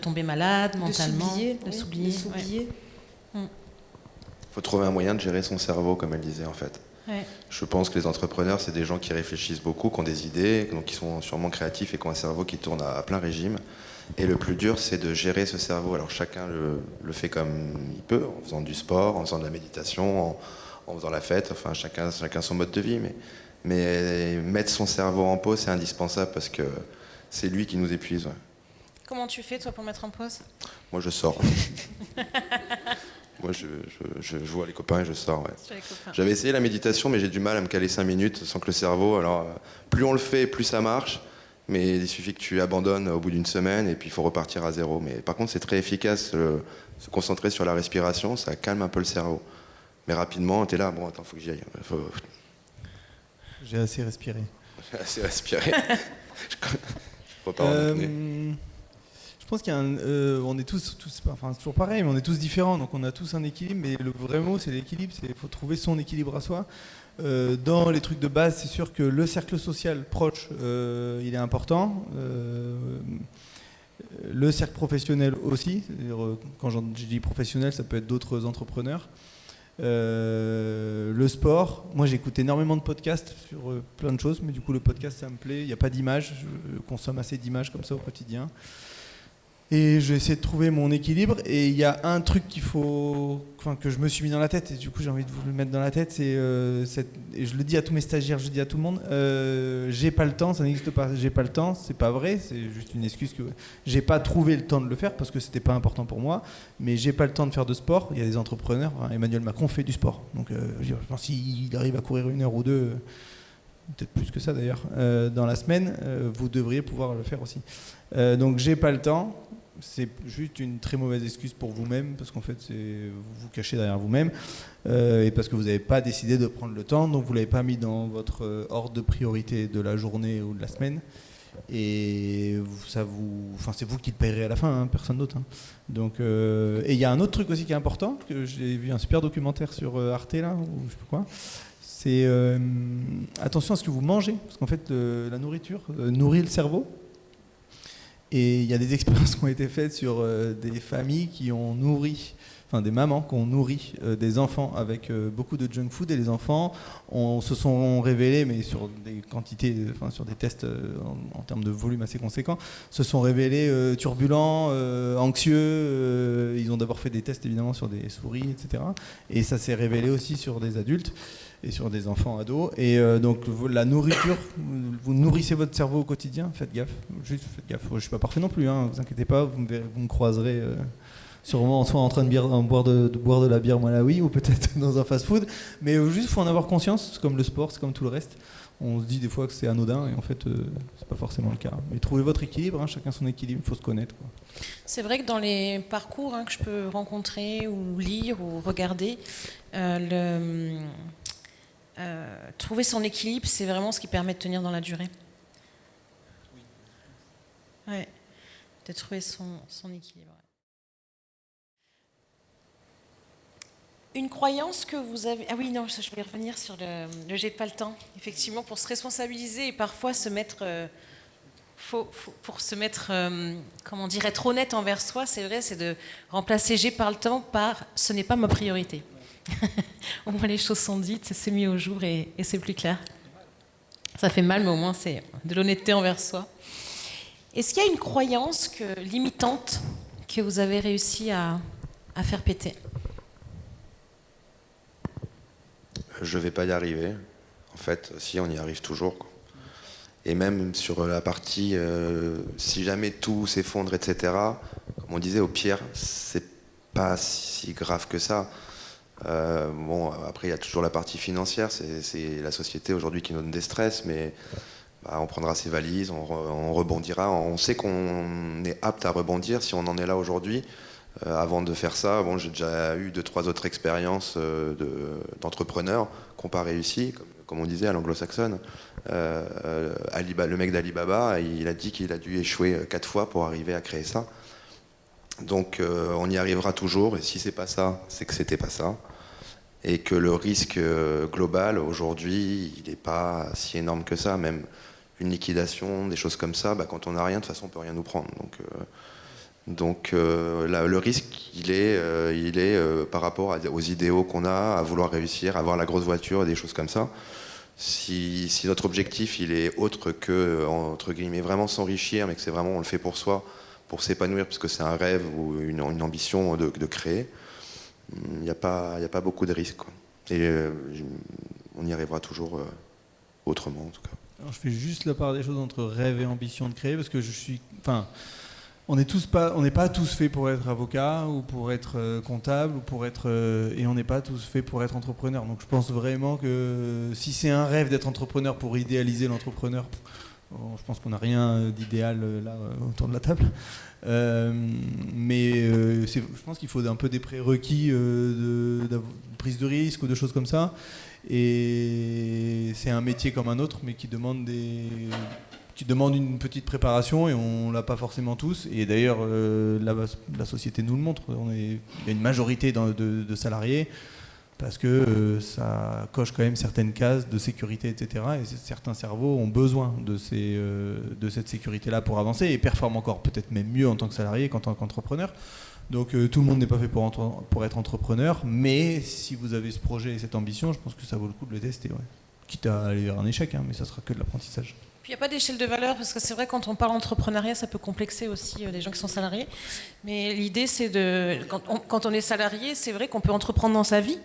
Speaker 1: tomber malade mentalement, de s'oublier.
Speaker 4: Il faut trouver un moyen de gérer son cerveau, comme elle disait en fait.
Speaker 1: Ouais.
Speaker 4: Je pense que les entrepreneurs, c'est des gens qui réfléchissent beaucoup, qui ont des idées, donc qui sont sûrement créatifs et qui ont un cerveau qui tourne à plein régime. Et le plus dur, c'est de gérer ce cerveau. Alors chacun le fait comme il peut, en faisant du sport, en faisant de la méditation, en faisant la fête, enfin chacun son mode de vie. Mais mettre son cerveau en pause, c'est indispensable parce que c'est lui qui nous épuise. Ouais.
Speaker 1: Comment tu fais toi pour mettre en pause ?
Speaker 4: Moi je sors. Moi, je joue à les copains et je sors. Ouais.
Speaker 1: Chez les copains.
Speaker 4: J'avais essayé la méditation, mais j'ai du mal à me caler 5 minutes sans que le cerveau. Alors, plus on le fait, plus ça marche. Mais il suffit que tu abandonnes au bout d'une semaine et puis il faut repartir à zéro. Mais par contre, c'est très efficace. Se concentrer sur la respiration, ça calme un peu le cerveau. Mais rapidement, t'es là, bon, attends, faut que j'y aille.
Speaker 2: J'ai assez respiré.
Speaker 4: J'ai assez respiré. Je repars en apnée.
Speaker 2: Je pense qu'il y a on est tous, enfin c'est toujours pareil, mais on est tous différents, donc on a tous un équilibre, mais le vrai mot c'est l'équilibre, il faut trouver son équilibre à soi. Dans les trucs de base, c'est sûr que le cercle social proche, il est important. Le cercle professionnel aussi, quand je dis professionnel, ça peut être d'autres entrepreneurs. Le sport, moi j'écoute énormément de podcasts sur plein de choses, mais du coup le podcast ça me plaît, il n'y a pas d'image, je consomme assez d'images comme ça au quotidien. Et j'ai essayé de trouver mon équilibre, et il y a un truc que je me suis mis dans la tête, et du coup j'ai envie de vous le mettre dans la tête, et je le dis à tous mes stagiaires, je le dis à tout le monde, j'ai pas le temps, ça n'existe pas, j'ai pas le temps, c'est pas vrai, c'est juste une excuse que j'ai pas trouvé le temps de le faire parce que c'était pas important pour moi, mais j'ai pas le temps de faire de sport. Il y a des entrepreneurs, Emmanuel Macron fait du sport, donc je pense s'il arrive à courir 1 heure ou 2, peut-être plus que ça d'ailleurs, dans la semaine, vous devriez pouvoir le faire aussi. Donc j'ai pas le temps. C'est juste une très mauvaise excuse pour vous-même, parce qu'en fait vous vous cachez derrière vous-même, et parce que vous n'avez pas décidé de prendre le temps, donc vous ne l'avez pas mis dans votre ordre de priorité de la journée ou de la semaine, et c'est vous qui le payerez à la fin, hein, personne d'autre. Hein. Donc, et il y a un autre truc aussi qui est important, que j'ai vu un super documentaire sur Arte là, ou je sais pas quoi. C'est attention à ce que vous mangez, parce qu'en fait la nourriture nourrit le cerveau. Et il y a des expériences qui ont été faites sur des familles qui ont nourri, enfin des mamans qui ont nourri des enfants avec beaucoup de junk food, et les enfants se sont révélés, mais sur des quantités, enfin sur des tests en termes de volume assez conséquents, se sont révélés turbulents, anxieux. Ils ont d'abord fait des tests évidemment sur des souris, etc. Et ça s'est révélé aussi sur des adultes et sur des enfants ados. Et donc la nourriture, vous nourrissez votre cerveau au quotidien, faites gaffe, juste faites gaffe. Je suis pas parfait non plus, hein, vous inquiétez pas, vous me croiserez sûrement soit en train de boire de la bière Malawi, ou peut-être dans un fast-food, mais juste faut en avoir conscience, c'est comme le sport, c'est comme tout le reste. On se dit des fois que c'est anodin, et en fait c'est pas forcément le cas. Mais trouvez votre équilibre, hein, chacun son équilibre, il faut se connaître, quoi.
Speaker 1: C'est vrai que dans les parcours que je peux rencontrer ou lire ou regarder, trouver son équilibre, c'est vraiment ce qui permet de tenir dans la durée. Ouais, de trouver son équilibre. Une croyance que vous avez... Ah oui, non, je vais revenir sur le j'ai pas le temps. Effectivement, pour se responsabiliser et parfois se mettre... pour se mettre... comment dire, être honnête envers soi, c'est vrai, c'est de remplacer j'ai pas le temps par ce n'est pas ma priorité. Au moins les choses sont dites, c'est mis au jour et c'est plus clair. Ça fait mal, mais au moins c'est de l'honnêteté envers soi. Est-ce qu'il y a une croyance limitante que vous avez réussi à faire péter ?
Speaker 4: Je vais pas y arriver. En fait, si, on y arrive toujours, quoi. Et même sur la partie, si jamais tout s'effondre, etc., comme on disait, au pire, c'est pas si grave que ça. Bon, après, il y a toujours la partie financière, c'est la société aujourd'hui qui nous donne des stress, mais on prendra ses valises, on rebondira. On sait qu'on est apte à rebondir si on en est là aujourd'hui. Avant de faire ça, bon, j'ai déjà eu 2-3 autres expériences d'entrepreneurs qui n'ont pas réussi, comme on disait à l'anglo-saxonne. Le mec d'Alibaba, il a dit qu'il a dû échouer 4 fois pour arriver à créer ça. Donc on y arrivera toujours, et si c'est pas ça, c'est que c'était pas ça. Et que le risque global aujourd'hui, il n'est pas si énorme que ça. Même une liquidation, des choses comme ça, quand on n'a rien, de toute façon on peut rien nous prendre. Donc là, le risque, il est par rapport aux idéaux qu'on a, à vouloir réussir, à avoir la grosse voiture, des choses comme ça. Si notre objectif, il est autre que, entre guillemets, vraiment s'enrichir, mais que c'est vraiment, on le fait pour soi, pour s'épanouir, parce que c'est un rêve ou une ambition de créer, il n'y a pas beaucoup de risques, quoi. Et on y arrivera toujours autrement, en tout cas.
Speaker 2: Alors, je fais juste la part des choses entre rêve et ambition de créer, parce que On n'est pas tous faits pour être avocat ou pour être comptable ou pour être et on n'est pas tous faits pour être entrepreneur. Donc je pense vraiment que si c'est un rêve d'être entrepreneur pour idéaliser l'entrepreneur, je pense qu'on n'a rien d'idéal là autour de la table. Mais je pense qu'il faut un peu des prérequis de prise de risque ou de choses comme ça. Et c'est un métier comme un autre, mais qui demande une petite préparation et on l'a pas forcément tous. Et d'ailleurs, la société nous le montre. Il y a une majorité de salariés parce que ça coche quand même certaines cases de sécurité, etc. Et certains cerveaux ont besoin de cette sécurité-là pour avancer et performent encore peut-être même mieux en tant que salarié qu'en tant qu'entrepreneur. Donc tout le monde n'est pas fait pour être entrepreneur, mais si vous avez ce projet et cette ambition, je pense que ça vaut le coup de le tester. Ouais. Quitte à aller vers un échec, mais ça sera que de l'apprentissage.
Speaker 1: Puis il n'y a pas d'échelle de valeur, parce que c'est vrai, quand on parle entrepreneuriat, ça peut complexer aussi les gens qui sont salariés. Mais l'idée, c'est quand on est salarié, c'est vrai qu'on peut entreprendre dans sa vie,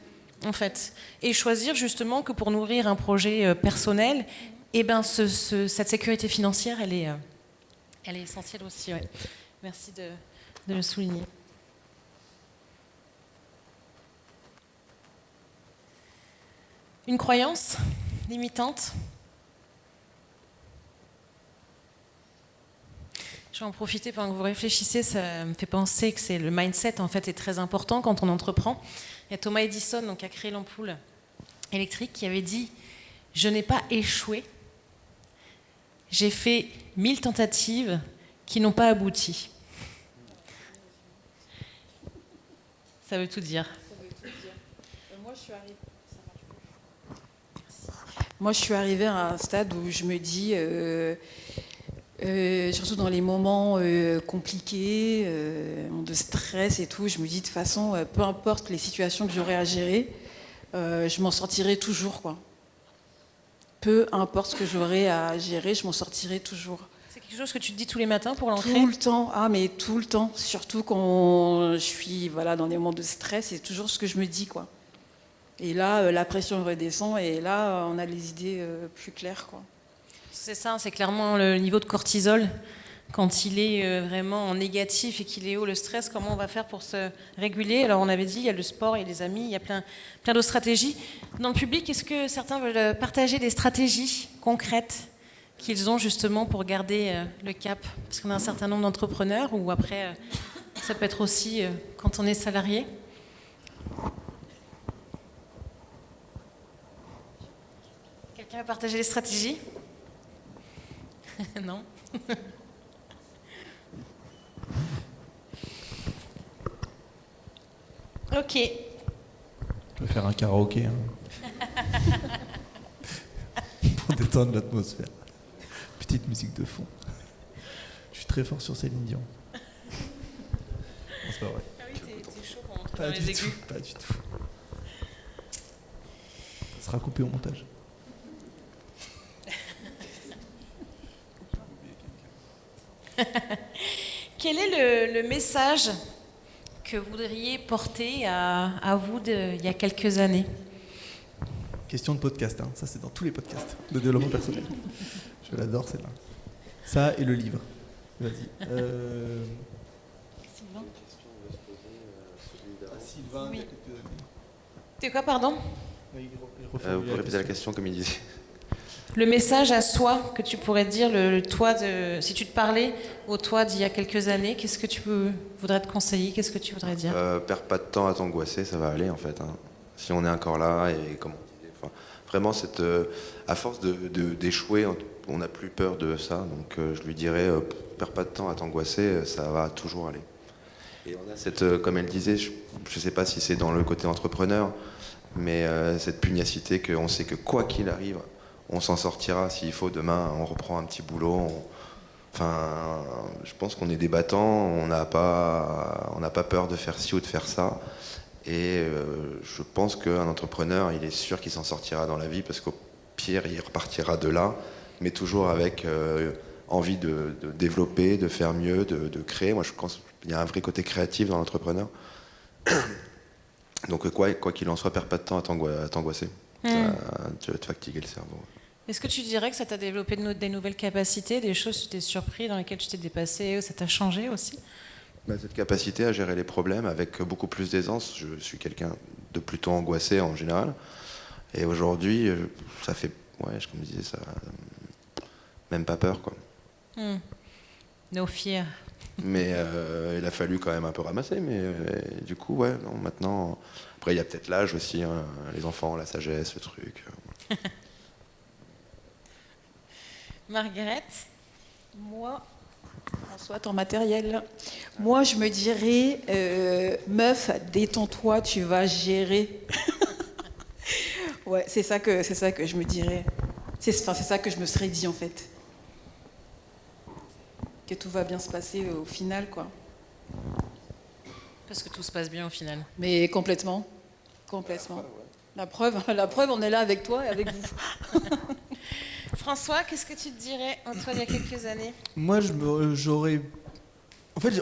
Speaker 1: en fait, et choisir justement que pour nourrir un projet personnel, eh ben, cette sécurité financière, elle est essentielle aussi. Ouais. Merci de le souligner. Une croyance limitante? Je vais en profiter pendant que vous réfléchissez, ça me fait penser que le mindset en fait est très important quand on entreprend. Il y a Thomas Edison donc, qui a créé l'ampoule électrique qui avait dit « Je n'ai pas échoué, j'ai fait 1000 tentatives qui n'ont pas abouti. » Ça veut tout dire.
Speaker 3: Moi, je suis arrivée à un stade où je me dis, surtout dans les moments compliqués, de stress et tout, je me dis de toute façon, peu importe les situations que j'aurai à gérer, je m'en sortirai toujours, quoi. Peu importe ce que j'aurai à gérer, je m'en sortirai toujours.
Speaker 1: C'est quelque chose que tu te dis tous les matins pour l'ancrer ?
Speaker 3: Tout le temps, mais tout le temps. Surtout quand je suis dans des moments de stress, c'est toujours ce que je me dis, quoi. Et là, la pression redescend et là, on a les idées plus claires, quoi.
Speaker 1: C'est ça, c'est clairement le niveau de cortisol. Quand il est vraiment en négatif et qu'il est haut, le stress, comment on va faire pour se réguler ? Alors on avait dit, il y a le sport, il y a les amis, il y a plein d'autres stratégies. Dans le public, est-ce que certains veulent partager des stratégies concrètes qu'ils ont justement pour garder le cap ? Parce qu'on a un certain nombre d'entrepreneurs, ou après, ça peut être aussi quand on est salarié. Quelqu'un veut partager les stratégies ? Non. Ok.
Speaker 2: On peut faire un karaoké pour détendre l'atmosphère. Petite musique de fond. Je suis très fort sur Céline Dion. Non, c'est pas vrai.
Speaker 1: Ah oui, t'es chaud pour montrer
Speaker 2: Pas
Speaker 1: dans les
Speaker 2: du
Speaker 1: aigus.
Speaker 2: tout, pas du tout. Ça sera coupé au montage.
Speaker 1: Quel est le message que vous voudriez porter à vous il y a quelques années ?
Speaker 2: Question de podcast, ça c'est dans tous les podcasts de développement personnel. Je l'adore celle-là. Ça et le livre. Vas-y.
Speaker 1: Sylvain ?
Speaker 2: Sylvain,
Speaker 1: oui. C'est quoi, pardon ?
Speaker 4: Vous pouvez répéter la question comme il disait.
Speaker 1: Le message à soi que tu pourrais dire, le toi si tu te parlais au toi d'il y a quelques années, qu'est-ce que tu voudrais te conseiller ? Qu'est-ce que tu voudrais dire ?
Speaker 4: Perds pas de temps à t'angoisser, ça va aller en fait. Si on est encore là et comment vraiment à force d'échouer, on n'a plus peur de ça. Donc je lui dirais, perds pas de temps à t'angoisser, ça va toujours aller. Et on a comme elle disait, je ne sais pas si c'est dans le côté entrepreneur, mais cette pugnacité qu'on sait que quoi qu'il arrive, on s'en sortira. S'il faut, demain, on reprend un petit boulot. Je pense qu'on est des battants, on n'a pas peur de faire ci ou de faire ça. Et je pense qu'un entrepreneur, il est sûr qu'il s'en sortira dans la vie, parce qu'au pire, il repartira de là, mais toujours avec envie de développer, de faire mieux, de créer. Moi, je pense qu'il y a un vrai côté créatif dans l'entrepreneur. Donc quoi qu'il en soit, perds pas de temps à t'angoisser. Tu vas te fatiguer le cerveau.
Speaker 1: Est-ce que tu dirais que ça t'a développé des nouvelles capacités, des choses que tu t'es surpris, dans lesquelles tu t'es dépassé, ça t'a changé aussi?
Speaker 4: Cette capacité à gérer les problèmes avec beaucoup plus d'aisance. Je suis quelqu'un de plutôt angoissé en général. Et aujourd'hui, ça fait, ouais, comme je disais, ça, même pas peur, quoi.
Speaker 1: No fear.
Speaker 4: Mais il a fallu quand même un peu ramasser. Mais du coup, ouais, non, maintenant. Après, il y a peut-être l'âge aussi, hein, les enfants, la sagesse, le truc.
Speaker 1: Margaret, moi.
Speaker 3: François, ton matériel. Moi, je me dirais, meuf, détends-toi, tu vas gérer. Ouais, c'est ça que je me dirais. C'est ça que je me serais dit, en fait. Que tout va bien se passer au final, quoi.
Speaker 1: Parce que tout se passe bien au final.
Speaker 3: Mais complètement. Complètement. La preuve, on est là avec toi et avec vous.
Speaker 1: François, qu'est-ce que tu te dirais, Antoine, il y a quelques années?
Speaker 2: Moi, j'aurais... En fait,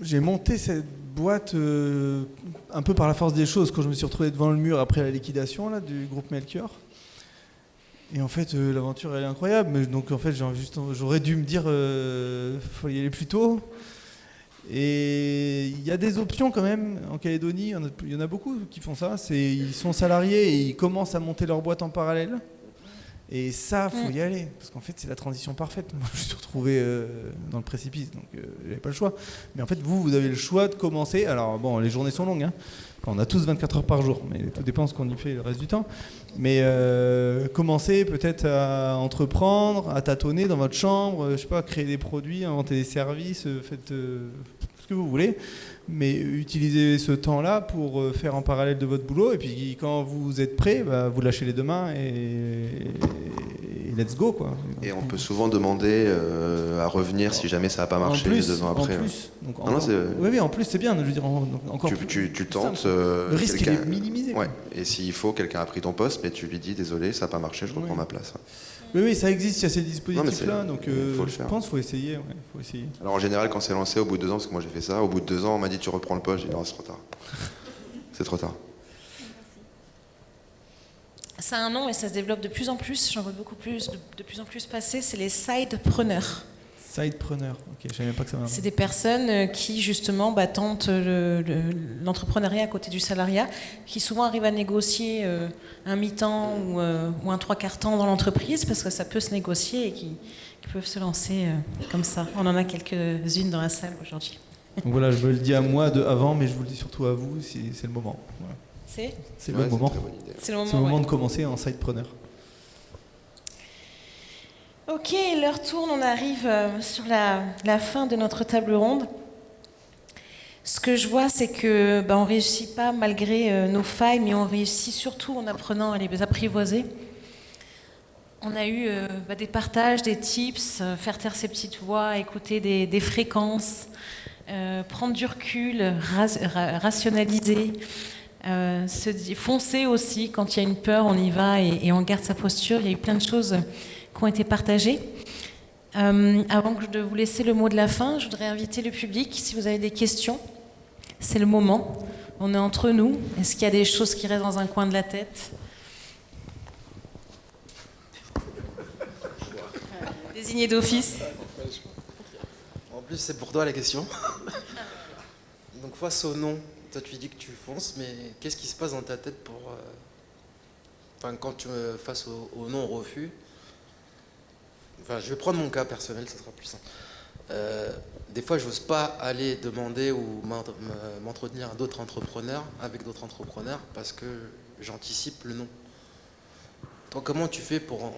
Speaker 2: j'ai monté cette boîte un peu par la force des choses quand je me suis retrouvé devant le mur après la liquidation là, du groupe Melchior. Et en fait, l'aventure, elle est incroyable. Mais donc, en fait, j'aurais dû me dire faut y aller plus tôt. Et il y a des options quand même en Calédonie. Il y en a beaucoup qui font ça. Ils sont salariés et ils commencent à monter leur boîte en parallèle. Et ça, faut y aller, parce qu'en fait, c'est la transition parfaite. Moi, je me suis retrouvé dans le précipice, donc j'avais pas le choix. Mais en fait, vous avez le choix de commencer. Alors bon, les journées sont longues, hein. Enfin, on a tous 24 heures par jour, mais tout dépend de ce qu'on y fait le reste du temps. Mais commencez peut-être à entreprendre, à tâtonner dans votre chambre, je sais pas, créer des produits, inventer des services, faites ce que vous voulez. Mais utilisez ce temps-là pour faire en parallèle de votre boulot. Et puis quand vous êtes prêt, vous lâchez les deux mains et let's go, quoi.
Speaker 4: Et on peut souvent demander à revenir si jamais ça n'a pas marché 2 ans après.
Speaker 2: En plus. Donc, oui, en plus c'est bien. Je veux dire, encore
Speaker 4: tu tentes.
Speaker 2: Le risque il est minimisé.
Speaker 4: Ouais. Et s'il faut, quelqu'un a pris ton poste, mais tu lui dis désolé, ça n'a pas marché, je reprends ma place.
Speaker 2: Oui, ça existe, il y a ces dispositifs-là, donc
Speaker 4: faut le faire.
Speaker 2: je pense qu'il faut essayer. Faut essayer.
Speaker 4: Alors en général, quand c'est lancé au bout de 2 ans, parce que moi j'ai fait ça, au bout de 2 ans, on m'a dit tu reprends le poste, j'ai dit non, c'est trop tard. C'est trop tard.
Speaker 1: Ça a un nom et ça se développe de plus en plus, j'en vois beaucoup plus, de plus en plus passer, c'est les sidepreneurs.
Speaker 2: Sidepreneur, ok, je savais même pas que ça m'avait.
Speaker 1: C'est des personnes qui justement tentent l'entrepreneuriat à côté du salariat, qui souvent arrivent à négocier un mi-temps ou un 3/4 temps dans l'entreprise, parce que ça peut se négocier et qui peuvent se lancer comme ça. On en a quelques-unes dans la salle aujourd'hui.
Speaker 2: Donc voilà, je me le dis à moi avant, mais je vous le dis surtout à vous, c'est le moment. Voilà. C'est le moment.
Speaker 1: C'est le
Speaker 2: moment de commencer en sidepreneur.
Speaker 1: Ok, l'heure tourne, on arrive sur la fin de notre table ronde. Ce que je vois, c'est que on réussit pas malgré nos failles, mais on réussit surtout en apprenant à les apprivoiser. On a eu des partages, des tips, faire taire ses petites voix, écouter des fréquences, prendre du recul, rationaliser, foncer aussi. Quand il y a une peur, on y va et on garde sa posture. Il y a eu plein de choses qui ont été partagées. Avant de vous laisser le mot de la fin, je voudrais inviter le public. Si vous avez des questions, c'est le moment. On est entre nous. Est-ce qu'il y a des choses qui restent dans un coin de la tête ? Désigné d'office.
Speaker 5: En plus, c'est pour toi la question. Donc, face au non, toi tu dis que tu fonces, mais qu'est-ce qui se passe dans ta tête pour. Quand tu me face au non, au refus. Je vais prendre mon cas personnel, ça sera plus simple. Des fois, je n'ose pas aller demander ou m'entretenir avec d'autres entrepreneurs parce que j'anticipe le non. Toi, comment tu fais pour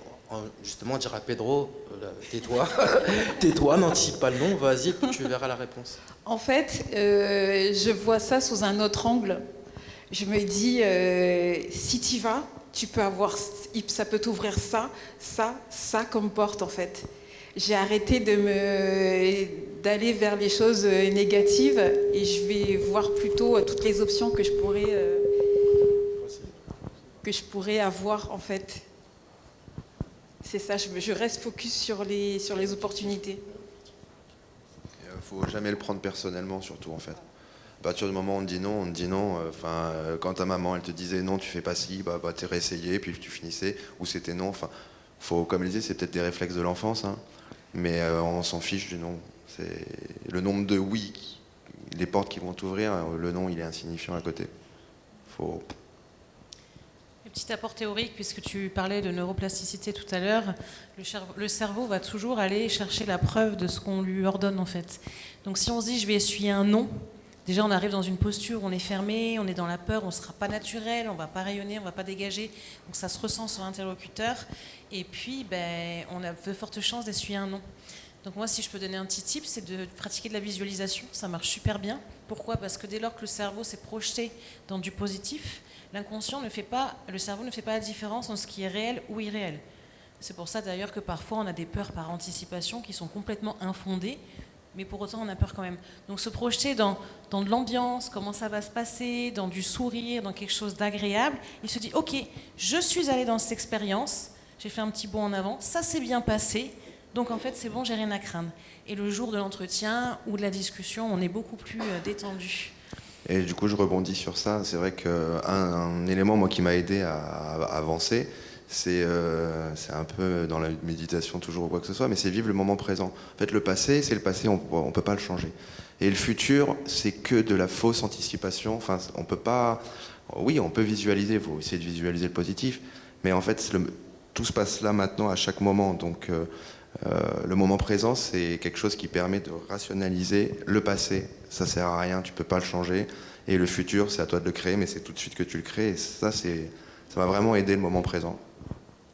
Speaker 5: justement dire à Pedro, tais-toi, tais-toi, n'anticipe pas le non, vas-y, tu verras la réponse.
Speaker 3: En fait, je vois ça sous un autre angle. Je me dis, si tu y vas, tu peux avoir, ça peut t'ouvrir ça comme porte en fait. J'ai arrêté d'aller vers les choses négatives et je vais voir plutôt toutes les options que je pourrais avoir en fait. C'est ça, je reste focus sur les opportunités.
Speaker 4: Il ne faut jamais le prendre personnellement surtout en fait. À partir du moment où on te dit non, quand ta maman elle te disait non, tu fais pas ci, t'es réessayé, puis tu finissais, ou c'était non, Comme je disais, c'est peut-être des réflexes de l'enfance, hein, mais on s'en fiche du nom. C'est le nombre de oui, les portes qui vont t'ouvrir, le nom il est insignifiant à côté. Faut...
Speaker 1: Petit apport théorique, puisque tu parlais de neuroplasticité tout à l'heure, le cerveau va toujours aller chercher la preuve de ce qu'on lui ordonne en fait. Donc si on se dit je vais essuyer un non, déjà on arrive dans une posture où on est fermé, on est dans la peur, on ne sera pas naturel, on ne va pas rayonner, on ne va pas dégager, donc ça se ressent sur l'interlocuteur, et puis on a de fortes chances d'essuyer un non. Donc moi, si je peux donner un petit tip, c'est de pratiquer de la visualisation, ça marche super bien. Pourquoi ? Parce que dès lors que le cerveau s'est projeté dans du positif, l'inconscient le cerveau ne fait pas la différence entre ce qui est réel ou irréel. C'est pour ça d'ailleurs que parfois on a des peurs par anticipation qui sont complètement infondées, mais pour autant on a peur quand même. Donc se projeter dans de l'ambiance, comment ça va se passer, dans du sourire, dans quelque chose d'agréable, il se dit ok, je suis allé dans cette expérience, j'ai fait un petit bond en avant, ça s'est bien passé, donc en fait c'est bon, j'ai rien à craindre. Et le jour de l'entretien ou de la discussion, on est beaucoup plus détendu.
Speaker 4: Et du coup, je rebondis sur ça. C'est vrai qu'un élément moi, qui m'a aidé à avancer, c'est un peu dans la méditation toujours ou quoi que ce soit, mais c'est vivre le moment présent. En fait, le passé, c'est le passé, on peut pas le changer. Et le futur, c'est que de la fausse anticipation. Enfin, on peut pas... Oui, on peut visualiser, il faut essayer de visualiser le positif, mais en fait, tout se passe là, maintenant, à chaque moment. Donc, le moment présent, c'est quelque chose qui permet de rationaliser le passé. Ça sert à rien, tu peux pas le changer. Et le futur, c'est à toi de le créer, mais c'est tout de suite que tu le crées. Et ça m'a vraiment aidé le moment présent.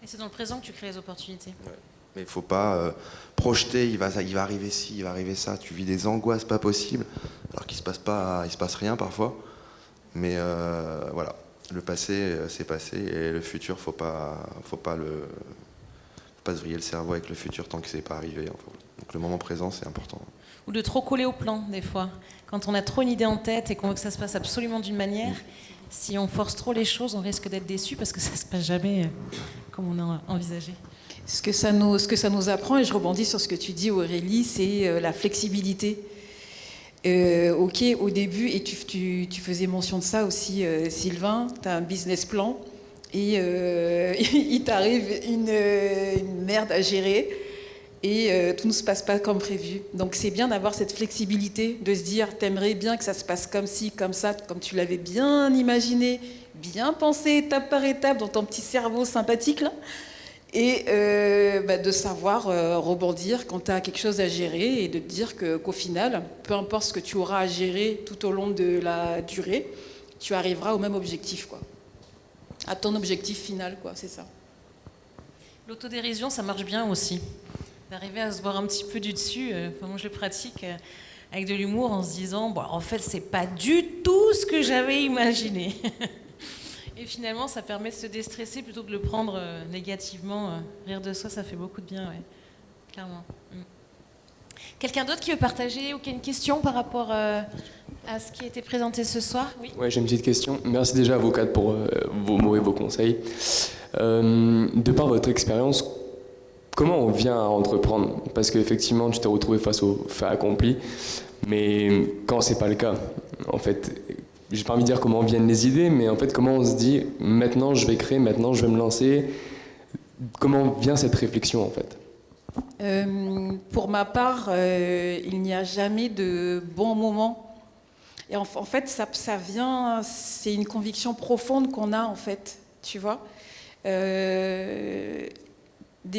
Speaker 1: Et c'est dans le présent que tu crées les opportunités.
Speaker 4: Ouais. Mais il faut pas projeter, il va arriver ci, il va arriver ça. Tu vis des angoisses pas possibles, alors qu'il se passe rien parfois. Mais voilà, le passé, c'est passé, et le futur, faut pas se vriller le cerveau avec le futur tant que c'est pas arrivé. Enfin, donc le moment présent, c'est important.
Speaker 1: Ou de trop coller au plan, des fois. Quand on a trop une idée en tête et qu'on veut que ça se passe absolument d'une manière, si on force trop les choses, on risque d'être déçu parce que ça se passe jamais comme on a envisagé.
Speaker 3: Ce que ça nous apprend, et je rebondis sur ce que tu dis Aurélie, c'est la flexibilité. Ok, au début, et tu faisais mention de ça aussi, Sylvain, tu as un business plan, et il t'arrive une merde à gérer, et tout ne se passe pas comme prévu. Donc c'est bien d'avoir cette flexibilité, de se dire, t'aimerais bien que ça se passe comme ci, comme ça, comme tu l'avais bien imaginé, bien pensé étape par étape dans ton petit cerveau sympathique, là. Et de savoir rebondir quand tu as quelque chose à gérer et de te dire qu'au final, peu importe ce que tu auras à gérer tout au long de la durée, tu arriveras au même objectif, quoi. À ton objectif final, quoi, c'est ça.
Speaker 1: L'autodérision, ça marche bien aussi. D'arriver à se voir un petit peu du dessus. Moi, je le pratique avec de l'humour en se disant bon, en fait, c'est pas du tout ce que j'avais imaginé. Et finalement, ça permet de se déstresser plutôt que de le prendre négativement. Rire de soi, ça fait beaucoup de bien, ouais. Clairement. Quelqu'un d'autre qui veut partager ou qui a une question par rapport à ce qui a été présenté ce soir ? Oui.
Speaker 6: Ouais, j'ai une petite question. Merci déjà à vous quatre pour vos mots et vos conseils. De par votre expérience, comment on vient à entreprendre ? Parce qu'effectivement, tu t'es retrouvé face au fait accompli, mais quand c'est pas le cas, en fait, j'ai pas envie de dire comment viennent les idées, mais en fait, comment on se dit maintenant je vais créer, maintenant je vais me lancer. Comment vient cette réflexion en fait ?
Speaker 3: Pour ma part, il n'y a jamais de bon moment. Et en fait, ça vient, c'est une conviction profonde qu'on a en fait, tu vois. Des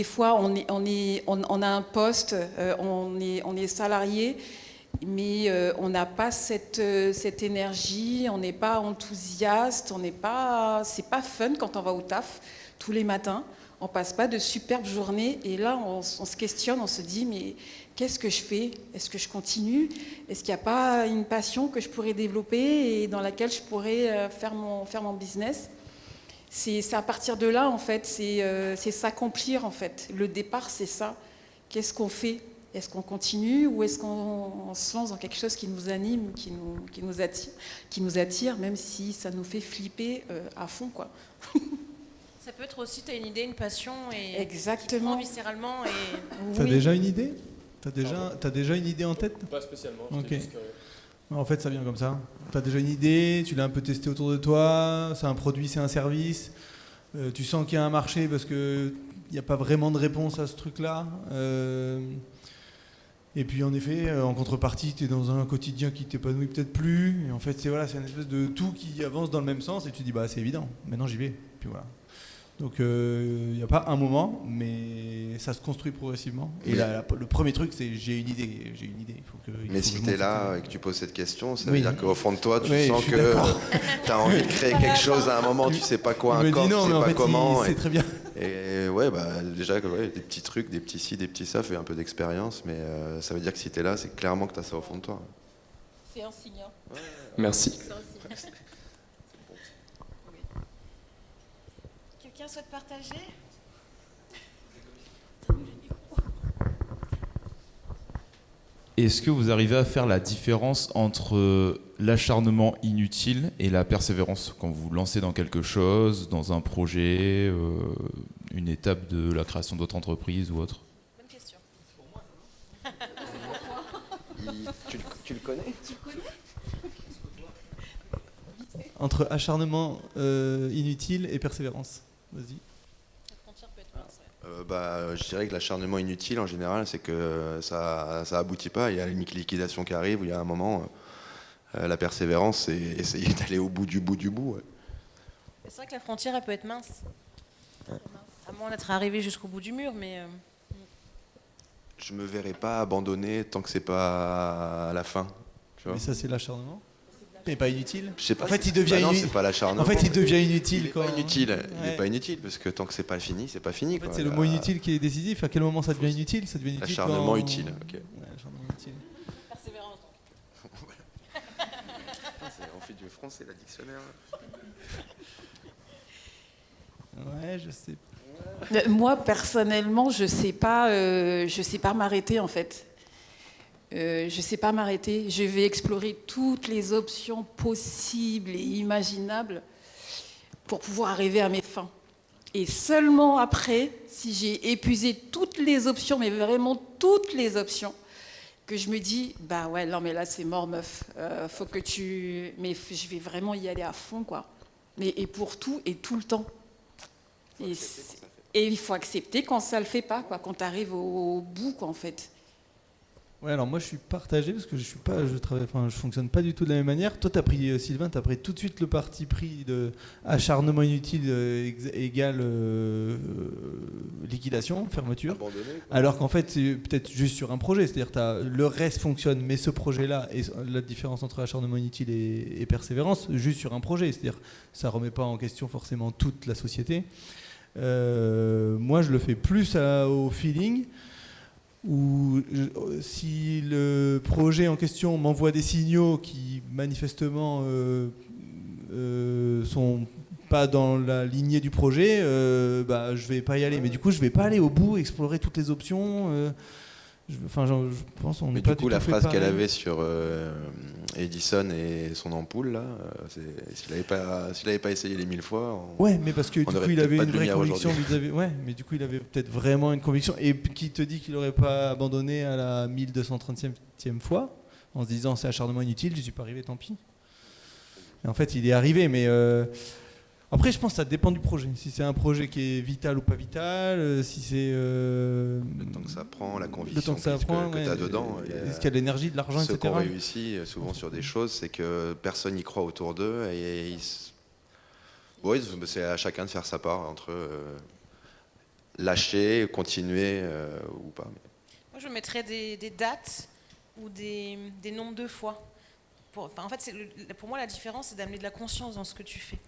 Speaker 3: fois, on a un poste, on est salarié, mais on n'a pas cette énergie, on n'est pas enthousiaste, c'est pas fun quand on va au taf tous les matins. On passe pas de superbes journées et là on se questionne, on se dit mais qu'est-ce que je fais ? Est-ce que je continue ? Est-ce qu'il n'y a pas une passion que je pourrais développer et dans laquelle je pourrais faire mon business ? C'est à partir de là en fait, c'est s'accomplir en fait. Le départ c'est ça. Qu'est-ce qu'on fait ? Est-ce qu'on continue ou est-ce qu'on se lance dans quelque chose qui nous anime, qui nous attire, même si ça nous fait flipper à fond quoi.
Speaker 1: Ça peut être aussi, tu as une idée, une passion, et
Speaker 3: exactement.
Speaker 1: Qui prend viscéralement. Et...
Speaker 2: T'as déjà une idée ? T'as déjà une idée en tête ?
Speaker 6: Pas spécialement,
Speaker 2: Ok. En fait, ça vient comme ça. T'as déjà une idée, tu l'as un peu testé autour de toi, c'est un produit, c'est un service, tu sens qu'il y a un marché parce qu'il n'y a pas vraiment de réponse à ce truc-là. Et puis en effet, en contrepartie, tu es dans un quotidien qui t'épanouit peut-être plus. Et en fait, c'est une espèce de tout qui avance dans le même sens. Et tu te dis, bah c'est évident, maintenant j'y vais. Puis voilà. Donc il n'y a pas un moment, mais ça se construit progressivement. Et le premier truc, c'est j'ai une idée.
Speaker 4: Mais si tu es là et que tu poses cette question, ça veut dire qu'au fond de toi, tu sens que tu as envie de créer quelque chose à un moment, tu sais pas quoi, encore, tu sais pas comment.
Speaker 2: C'est très bien.
Speaker 4: Et déjà, des petits trucs, des petits ci, des petits ça, fait un peu d'expérience, mais ça veut dire que si tu es là, c'est clairement que tu as ça au fond de toi.
Speaker 3: C'est un signe.
Speaker 6: Merci.
Speaker 1: Quelqu'un souhaite partager ?
Speaker 7: Est-ce que vous arrivez à faire la différence entre l'acharnement inutile et la persévérance quand vous vous lancez dans quelque chose, dans un projet, une étape de la création d'autres entreprises ou autre ?
Speaker 1: Bonne question.
Speaker 4: Tu le connais ?
Speaker 2: Entre acharnement inutile et persévérance. Vas-y.
Speaker 1: La frontière peut être mince,
Speaker 4: Je dirais que l'acharnement inutile, en général, c'est que ça aboutit pas. Il y a une liquidation qui arrive, où il y a un moment, la persévérance, c'est essayer d'aller au bout du bout du bout. Ouais.
Speaker 1: C'est vrai que la frontière, elle peut être mince. À moins d'être arrivé jusqu'au bout du mur, mais...
Speaker 4: Je me verrais pas abandonner tant que c'est pas à la fin. Tu vois.
Speaker 2: Mais ça, c'est l'acharnement. Mais pas inutile.
Speaker 4: Je sais pas.
Speaker 2: En fait, il devient
Speaker 4: c'est pas l'acharnement.
Speaker 2: En fait, il devient inutile.
Speaker 4: Il est pas inutile parce que tant que c'est pas fini, c'est pas fini.
Speaker 2: En fait, c'est le mot inutile qui est décisif. À quel moment ça devient inutile ? Ça devient inutile.
Speaker 4: L'acharnement utile. Ok.
Speaker 2: Ouais, l'acharnement utile.
Speaker 1: Persévérance, donc.
Speaker 4: On fait du français, la dictionnaire.
Speaker 2: Ouais, je sais.
Speaker 3: Moi, personnellement, je sais pas m'arrêter, en fait. Je sais pas m'arrêter. Je vais explorer toutes les options possibles et imaginables pour pouvoir arriver à mes fins. Et seulement après, si j'ai épuisé toutes les options, mais vraiment toutes les options, que je me dis, bah ouais, non mais là c'est mort, meuf. Faut que tu... Mais je vais vraiment y aller à fond, quoi. Et pour tout et tout le temps. Et il faut accepter quand ça le fait pas, quoi. Quand tu arrives au bout, quoi, en fait.
Speaker 2: Ouais, alors moi je suis partagé parce que je fonctionne pas du tout de la même manière. Toi, Sylvain, t'as pris tout de suite le parti pris de acharnement inutile égale liquidation, fermeture.
Speaker 4: Abandonné,
Speaker 2: alors qu'en fait, c'est peut-être juste sur un projet. C'est-à-dire le reste fonctionne, mais ce projet-là, et la différence entre acharnement inutile et persévérance, juste sur un projet. C'est-à-dire ça remet pas en question forcément toute la société. Moi, je le fais plus au feeling. Ou si le projet en question m'envoie des signaux qui manifestement sont pas dans la lignée du projet, je vais pas y aller. Mais du coup, je vais pas aller au bout, explorer toutes les options. Je pense on n'est pas du tout.
Speaker 4: La
Speaker 2: fait
Speaker 4: phrase
Speaker 2: pareil.
Speaker 4: qu'elle avait sur Edison et son ampoule là, s'il avait pas essayé les 1000 fois.
Speaker 2: Ouais, mais parce que du coup il avait une vraie conviction
Speaker 4: aujourd'hui.
Speaker 2: Ouais, mais du coup il avait peut-être vraiment une conviction. Et qui te dit qu'il n'aurait pas abandonné à la 1230e fois en se disant c'est acharnement inutile, je suis pas arrivé, tant pis. Et en fait il est arrivé, mais après je pense que ça dépend du projet. Si c'est un projet qui est vital ou pas vital, si c'est
Speaker 4: le temps que ça prend, la conviction que tu as dedans.
Speaker 2: Est-ce qu'il y a de l'énergie, de l'argent,
Speaker 4: etc.
Speaker 2: Ceux qui ont
Speaker 4: réussi souvent sur des choses, c'est que personne n'y croit autour d'eux oui, c'est à chacun de faire sa part entre lâcher, continuer ou pas.
Speaker 1: Moi, je mettrais des dates ou des nombres de fois. En fait, pour moi, la différence, c'est d'amener de la conscience dans ce que tu fais.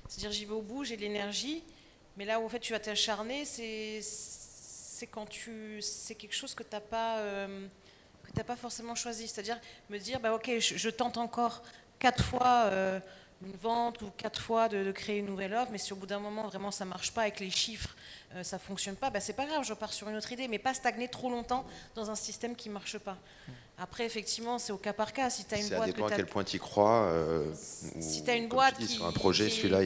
Speaker 1: C'est-à-dire, j'y vais au bout, j'ai de l'énergie, mais là où en fait, tu vas t'acharner, c'est quand c'est quelque chose que tu n'as pas forcément choisi. C'est-à-dire, me dire, ok, je tente encore 4 fois une vente ou 4 fois de créer une nouvelle offre, mais si au bout d'un moment, vraiment, ça ne marche pas avec les chiffres, ça ne fonctionne pas, c'est pas grave, je repars sur une autre idée, mais pas stagner trop longtemps dans un système qui ne marche pas. Après, effectivement, c'est au cas par cas. Si tu as une boîte,
Speaker 4: ça dépend à quel point tu y crois.
Speaker 1: Si tu as une boîte
Speaker 4: sur un projet, celui-là,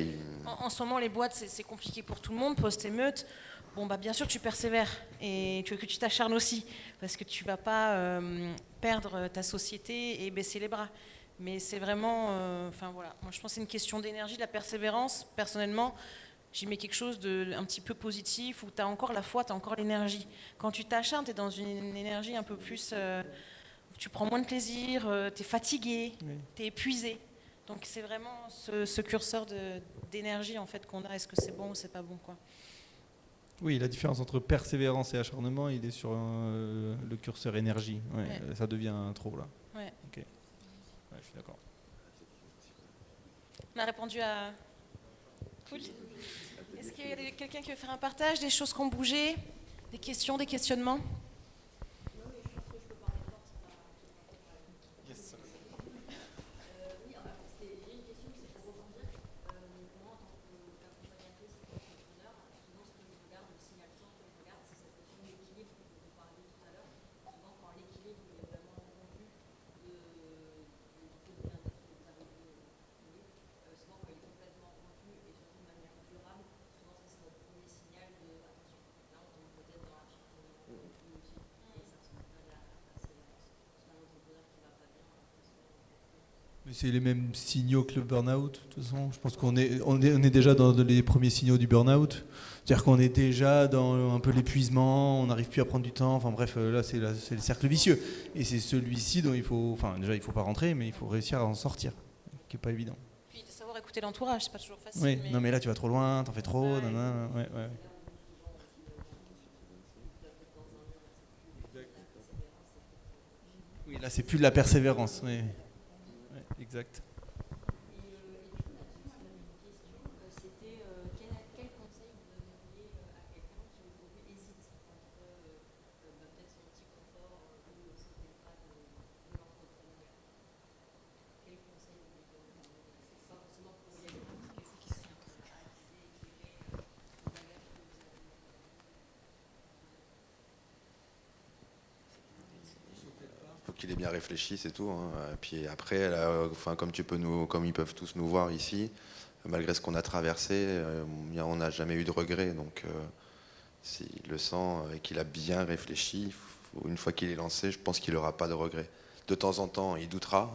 Speaker 1: en ce moment, les boîtes, c'est compliqué pour tout le monde, post-émeute. Bon, bien sûr, tu persévères et que tu t'acharnes aussi, parce que tu ne vas pas perdre ta société et baisser les bras. Mais c'est vraiment, voilà. Moi, je pense que c'est une question d'énergie, de la persévérance. Personnellement, j'y mets quelque chose de un petit peu positif, où tu as encore la foi, tu as encore l'énergie. Quand tu t'acharnes, tu es dans une énergie un peu plus... tu prends moins de plaisir, tu es fatigué, tu es épuisé. Donc c'est vraiment ce curseur d'énergie en fait, qu'on a. Est-ce que c'est bon ou c'est pas bon, quoi.
Speaker 2: Oui, la différence entre persévérance et acharnement, il est sur le curseur énergie. Ouais. Ça devient trop là.
Speaker 1: Ouais.
Speaker 2: Ok. Ouais, je suis d'accord.
Speaker 1: On a répondu à... Cool. Est-ce qu'il y a quelqu'un qui veut faire un partage, des choses qui ont bougé, des questions, des questionnements?
Speaker 2: Mais c'est les mêmes signaux que le burn-out, de toute façon. Je pense qu'on est déjà dans les premiers signaux du burn-out. C'est-à-dire qu'on est déjà dans un peu l'épuisement, on n'arrive plus à prendre du temps. Enfin bref, là c'est le cercle vicieux. Et c'est celui-ci dont il faut... Enfin déjà, il ne faut pas rentrer, mais il faut réussir à en sortir, qui n'est pas évident.
Speaker 1: Puis de savoir écouter l'entourage, c'est pas toujours facile.
Speaker 2: Oui, non mais là tu vas trop loin, t'en fais trop.
Speaker 1: Ouais.
Speaker 2: Ouais. Oui, là c'est plus de la persévérance. Oui. Ouais, exact.
Speaker 4: Qu'il ait bien réfléchi, c'est tout. Hein. Et puis après, là, enfin, comme ils peuvent tous nous voir ici, malgré ce qu'on a traversé, on n'a jamais eu de regrets. Donc, s'il le sent et qu'il a bien réfléchi, une fois qu'il est lancé, je pense qu'il n'aura pas de regrets. De temps en temps, il doutera,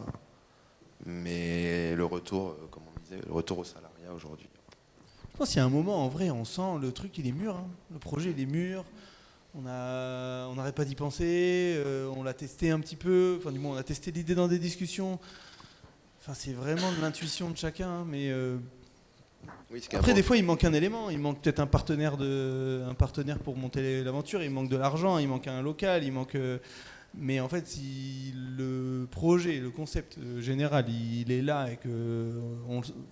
Speaker 4: mais le retour, comme on disait, le retour au salariat aujourd'hui.
Speaker 2: Je pense qu'il y a un moment, en vrai, on sent le truc, il est mûr. Hein. Le projet, il est mûr. On n'arrête pas d'y penser, on l'a testé un petit peu, enfin du moins on a testé l'idée dans des discussions. Enfin c'est vraiment de l'intuition de chacun, hein, mais
Speaker 4: oui,
Speaker 2: après des fois il manque un élément, il manque peut-être un partenaire pour monter l'aventure, il manque de l'argent, il manque un local, il manque... mais en fait si le projet, le concept général il est là et que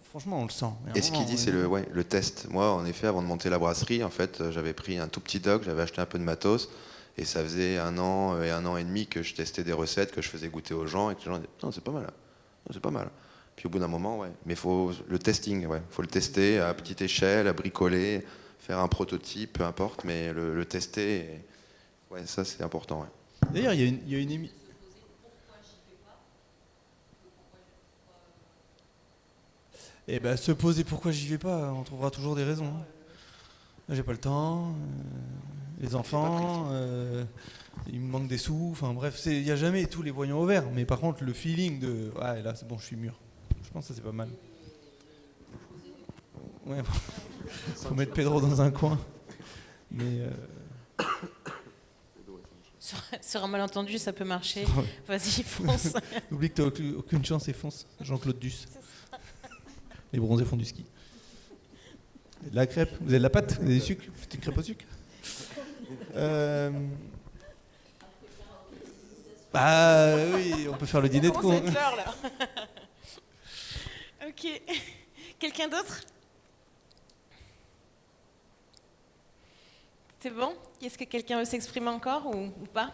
Speaker 2: franchement on le sent.
Speaker 4: Et ce qu'il dit c'est le test. Moi en effet avant de monter la brasserie en fait j'avais pris un tout petit doc, j'avais acheté un peu de matos et ça faisait 1 an et 1 an et demi que je testais des recettes, que je faisais goûter aux gens et que les gens disaient non c'est pas mal, non, c'est pas mal. Puis au bout d'un moment mais faut le testing, faut le tester à petite échelle, à bricoler, faire un prototype, peu importe, mais le tester, ça c'est important. Ouais.
Speaker 2: D'ailleurs, il y a une émission. Eh ben, se poser pourquoi j'y vais pas, on trouvera toujours des raisons. J'ai pas le temps, les enfants, il me manque des sous, enfin bref, il n'y a jamais tous les voyants au vert. Mais par contre, le feeling de là c'est bon, je suis mûr. Je pense que ça c'est pas mal. Ouais, faut mettre Pedro dans un coin. Mais.
Speaker 1: Sur un malentendu, ça peut marcher. Ouais. Vas-y, fonce.
Speaker 2: N'oublie que tu n'as aucune chance et fonce. Jean-Claude Duss. Les bronzés font du ski. Vous avez de la crêpe, vous avez de la pâte, vous avez du sucre, vous faites une crêpe au sucre. Bah oui, on peut faire le dîner de con.
Speaker 1: C'est l'heure là. Ok. Quelqu'un d'autre? C'est bon? Est-ce que quelqu'un veut s'exprimer encore ou pas?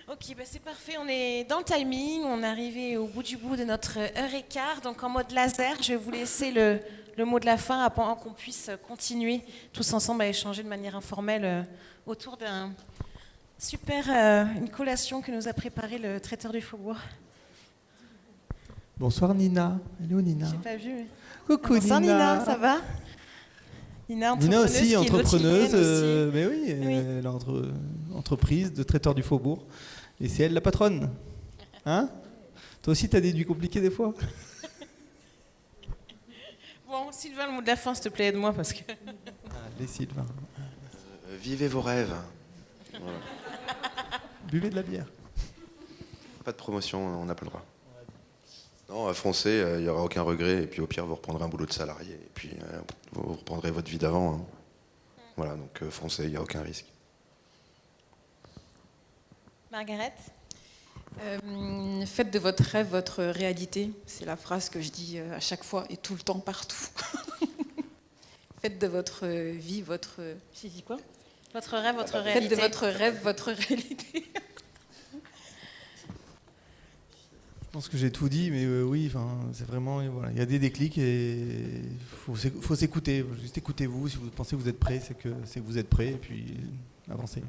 Speaker 1: Ok, c'est parfait. On est dans le timing. On est arrivé au bout du bout de notre heure et quart. Donc en mode laser, je vais vous laisser le mot de la fin avant qu'on puisse continuer tous ensemble à échanger de manière informelle autour d'une collation que nous a préparée le traiteur du Faubourg.
Speaker 2: Bonsoir Nina. Elle est où Nina?
Speaker 1: J'ai pas vu.
Speaker 2: Coucou
Speaker 1: Bonsoir
Speaker 2: Nina.
Speaker 1: Nina, ça va? Nina
Speaker 2: aussi, entrepreneuse,
Speaker 1: aussi.
Speaker 2: Mais oui, elle a entreprise de traiteur du Faubourg. Et c'est elle la patronne. Hein? Toi aussi, t'as des nuits compliquées des fois?
Speaker 1: Bon, Bon, Sylvain, le mot de la fin, s'il te plaît, aide-moi parce que.
Speaker 2: Les Sylvains.
Speaker 4: Vivez vos rêves. Voilà.
Speaker 2: Buvez de la bière.
Speaker 4: Pas de promotion, on n'a pas le droit. Non, foncez, il n'y aura aucun regret. Et puis au pire, vous reprendrez un boulot de salarié. Et puis vous reprendrez votre vie d'avant. Hein. Voilà, donc foncez, il n'y a aucun risque.
Speaker 1: Margaret?
Speaker 3: Faites de votre rêve votre réalité. C'est la phrase que je dis à chaque fois et tout le temps, partout. Faites de votre vie votre... J'ai dit quoi?
Speaker 1: Votre rêve, votre réalité.
Speaker 3: Faites de votre rêve votre réalité.
Speaker 2: Je pense que j'ai tout dit, mais oui, c'est vraiment, voilà, il y a des déclics et faut s'écouter. Juste écoutez-vous. Si vous pensez que vous êtes prêt, c'est que vous êtes prêt. Et puis avancez.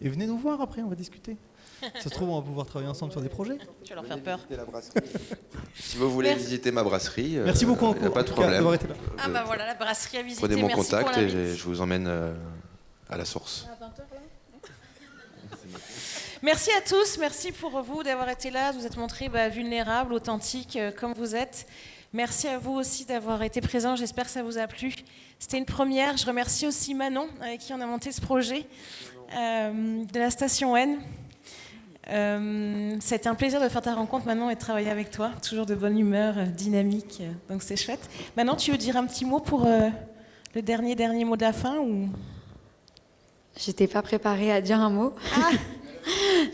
Speaker 2: Et venez nous voir après, on va discuter. Ça se trouve, on va pouvoir travailler ensemble sur des projets.
Speaker 1: Tu vas leur faire peur.
Speaker 4: Si vous voulez visiter ma brasserie,
Speaker 2: merci beaucoup
Speaker 4: il n'y a pas de problème.
Speaker 2: d'avoir été là.
Speaker 1: Ah bah voilà, la brasserie à visiter.
Speaker 4: Prenez mon
Speaker 1: Merci
Speaker 4: contact
Speaker 1: pour
Speaker 4: et
Speaker 1: l'invite.
Speaker 4: je vous emmène à la source.
Speaker 1: Merci à tous, merci pour vous d'avoir été là, de vous êtes montrés vulnérables, authentiques comme vous êtes. Merci à vous aussi d'avoir été présents, j'espère que ça vous a plu. C'était une première, je remercie aussi Manon avec qui on a monté ce projet de la station N. C'était un plaisir de faire ta rencontre Manon et de travailler avec toi, toujours de bonne humeur, dynamique, donc c'est chouette. Manon, tu veux dire un petit mot pour le dernier mot de la fin ou...
Speaker 8: J'étais pas préparée à dire un mot.
Speaker 1: Ah.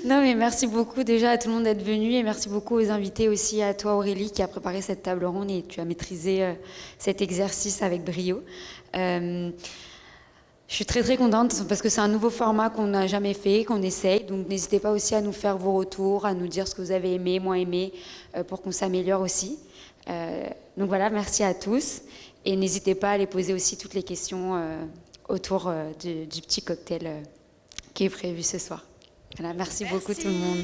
Speaker 8: Non, mais merci beaucoup déjà à tout le monde d'être venu et merci beaucoup aux invités aussi, à toi Aurélie qui a préparé cette table ronde et tu as maîtrisé cet exercice avec brio. Je suis très très contente parce que c'est un nouveau format qu'on n'a jamais fait, qu'on essaye. Donc n'hésitez pas aussi à nous faire vos retours, à nous dire ce que vous avez aimé, moins aimé, pour qu'on s'améliore aussi. Donc voilà, merci à tous et n'hésitez pas à les poser aussi toutes les questions autour du petit cocktail qui est prévu ce soir. Voilà, merci beaucoup tout le monde.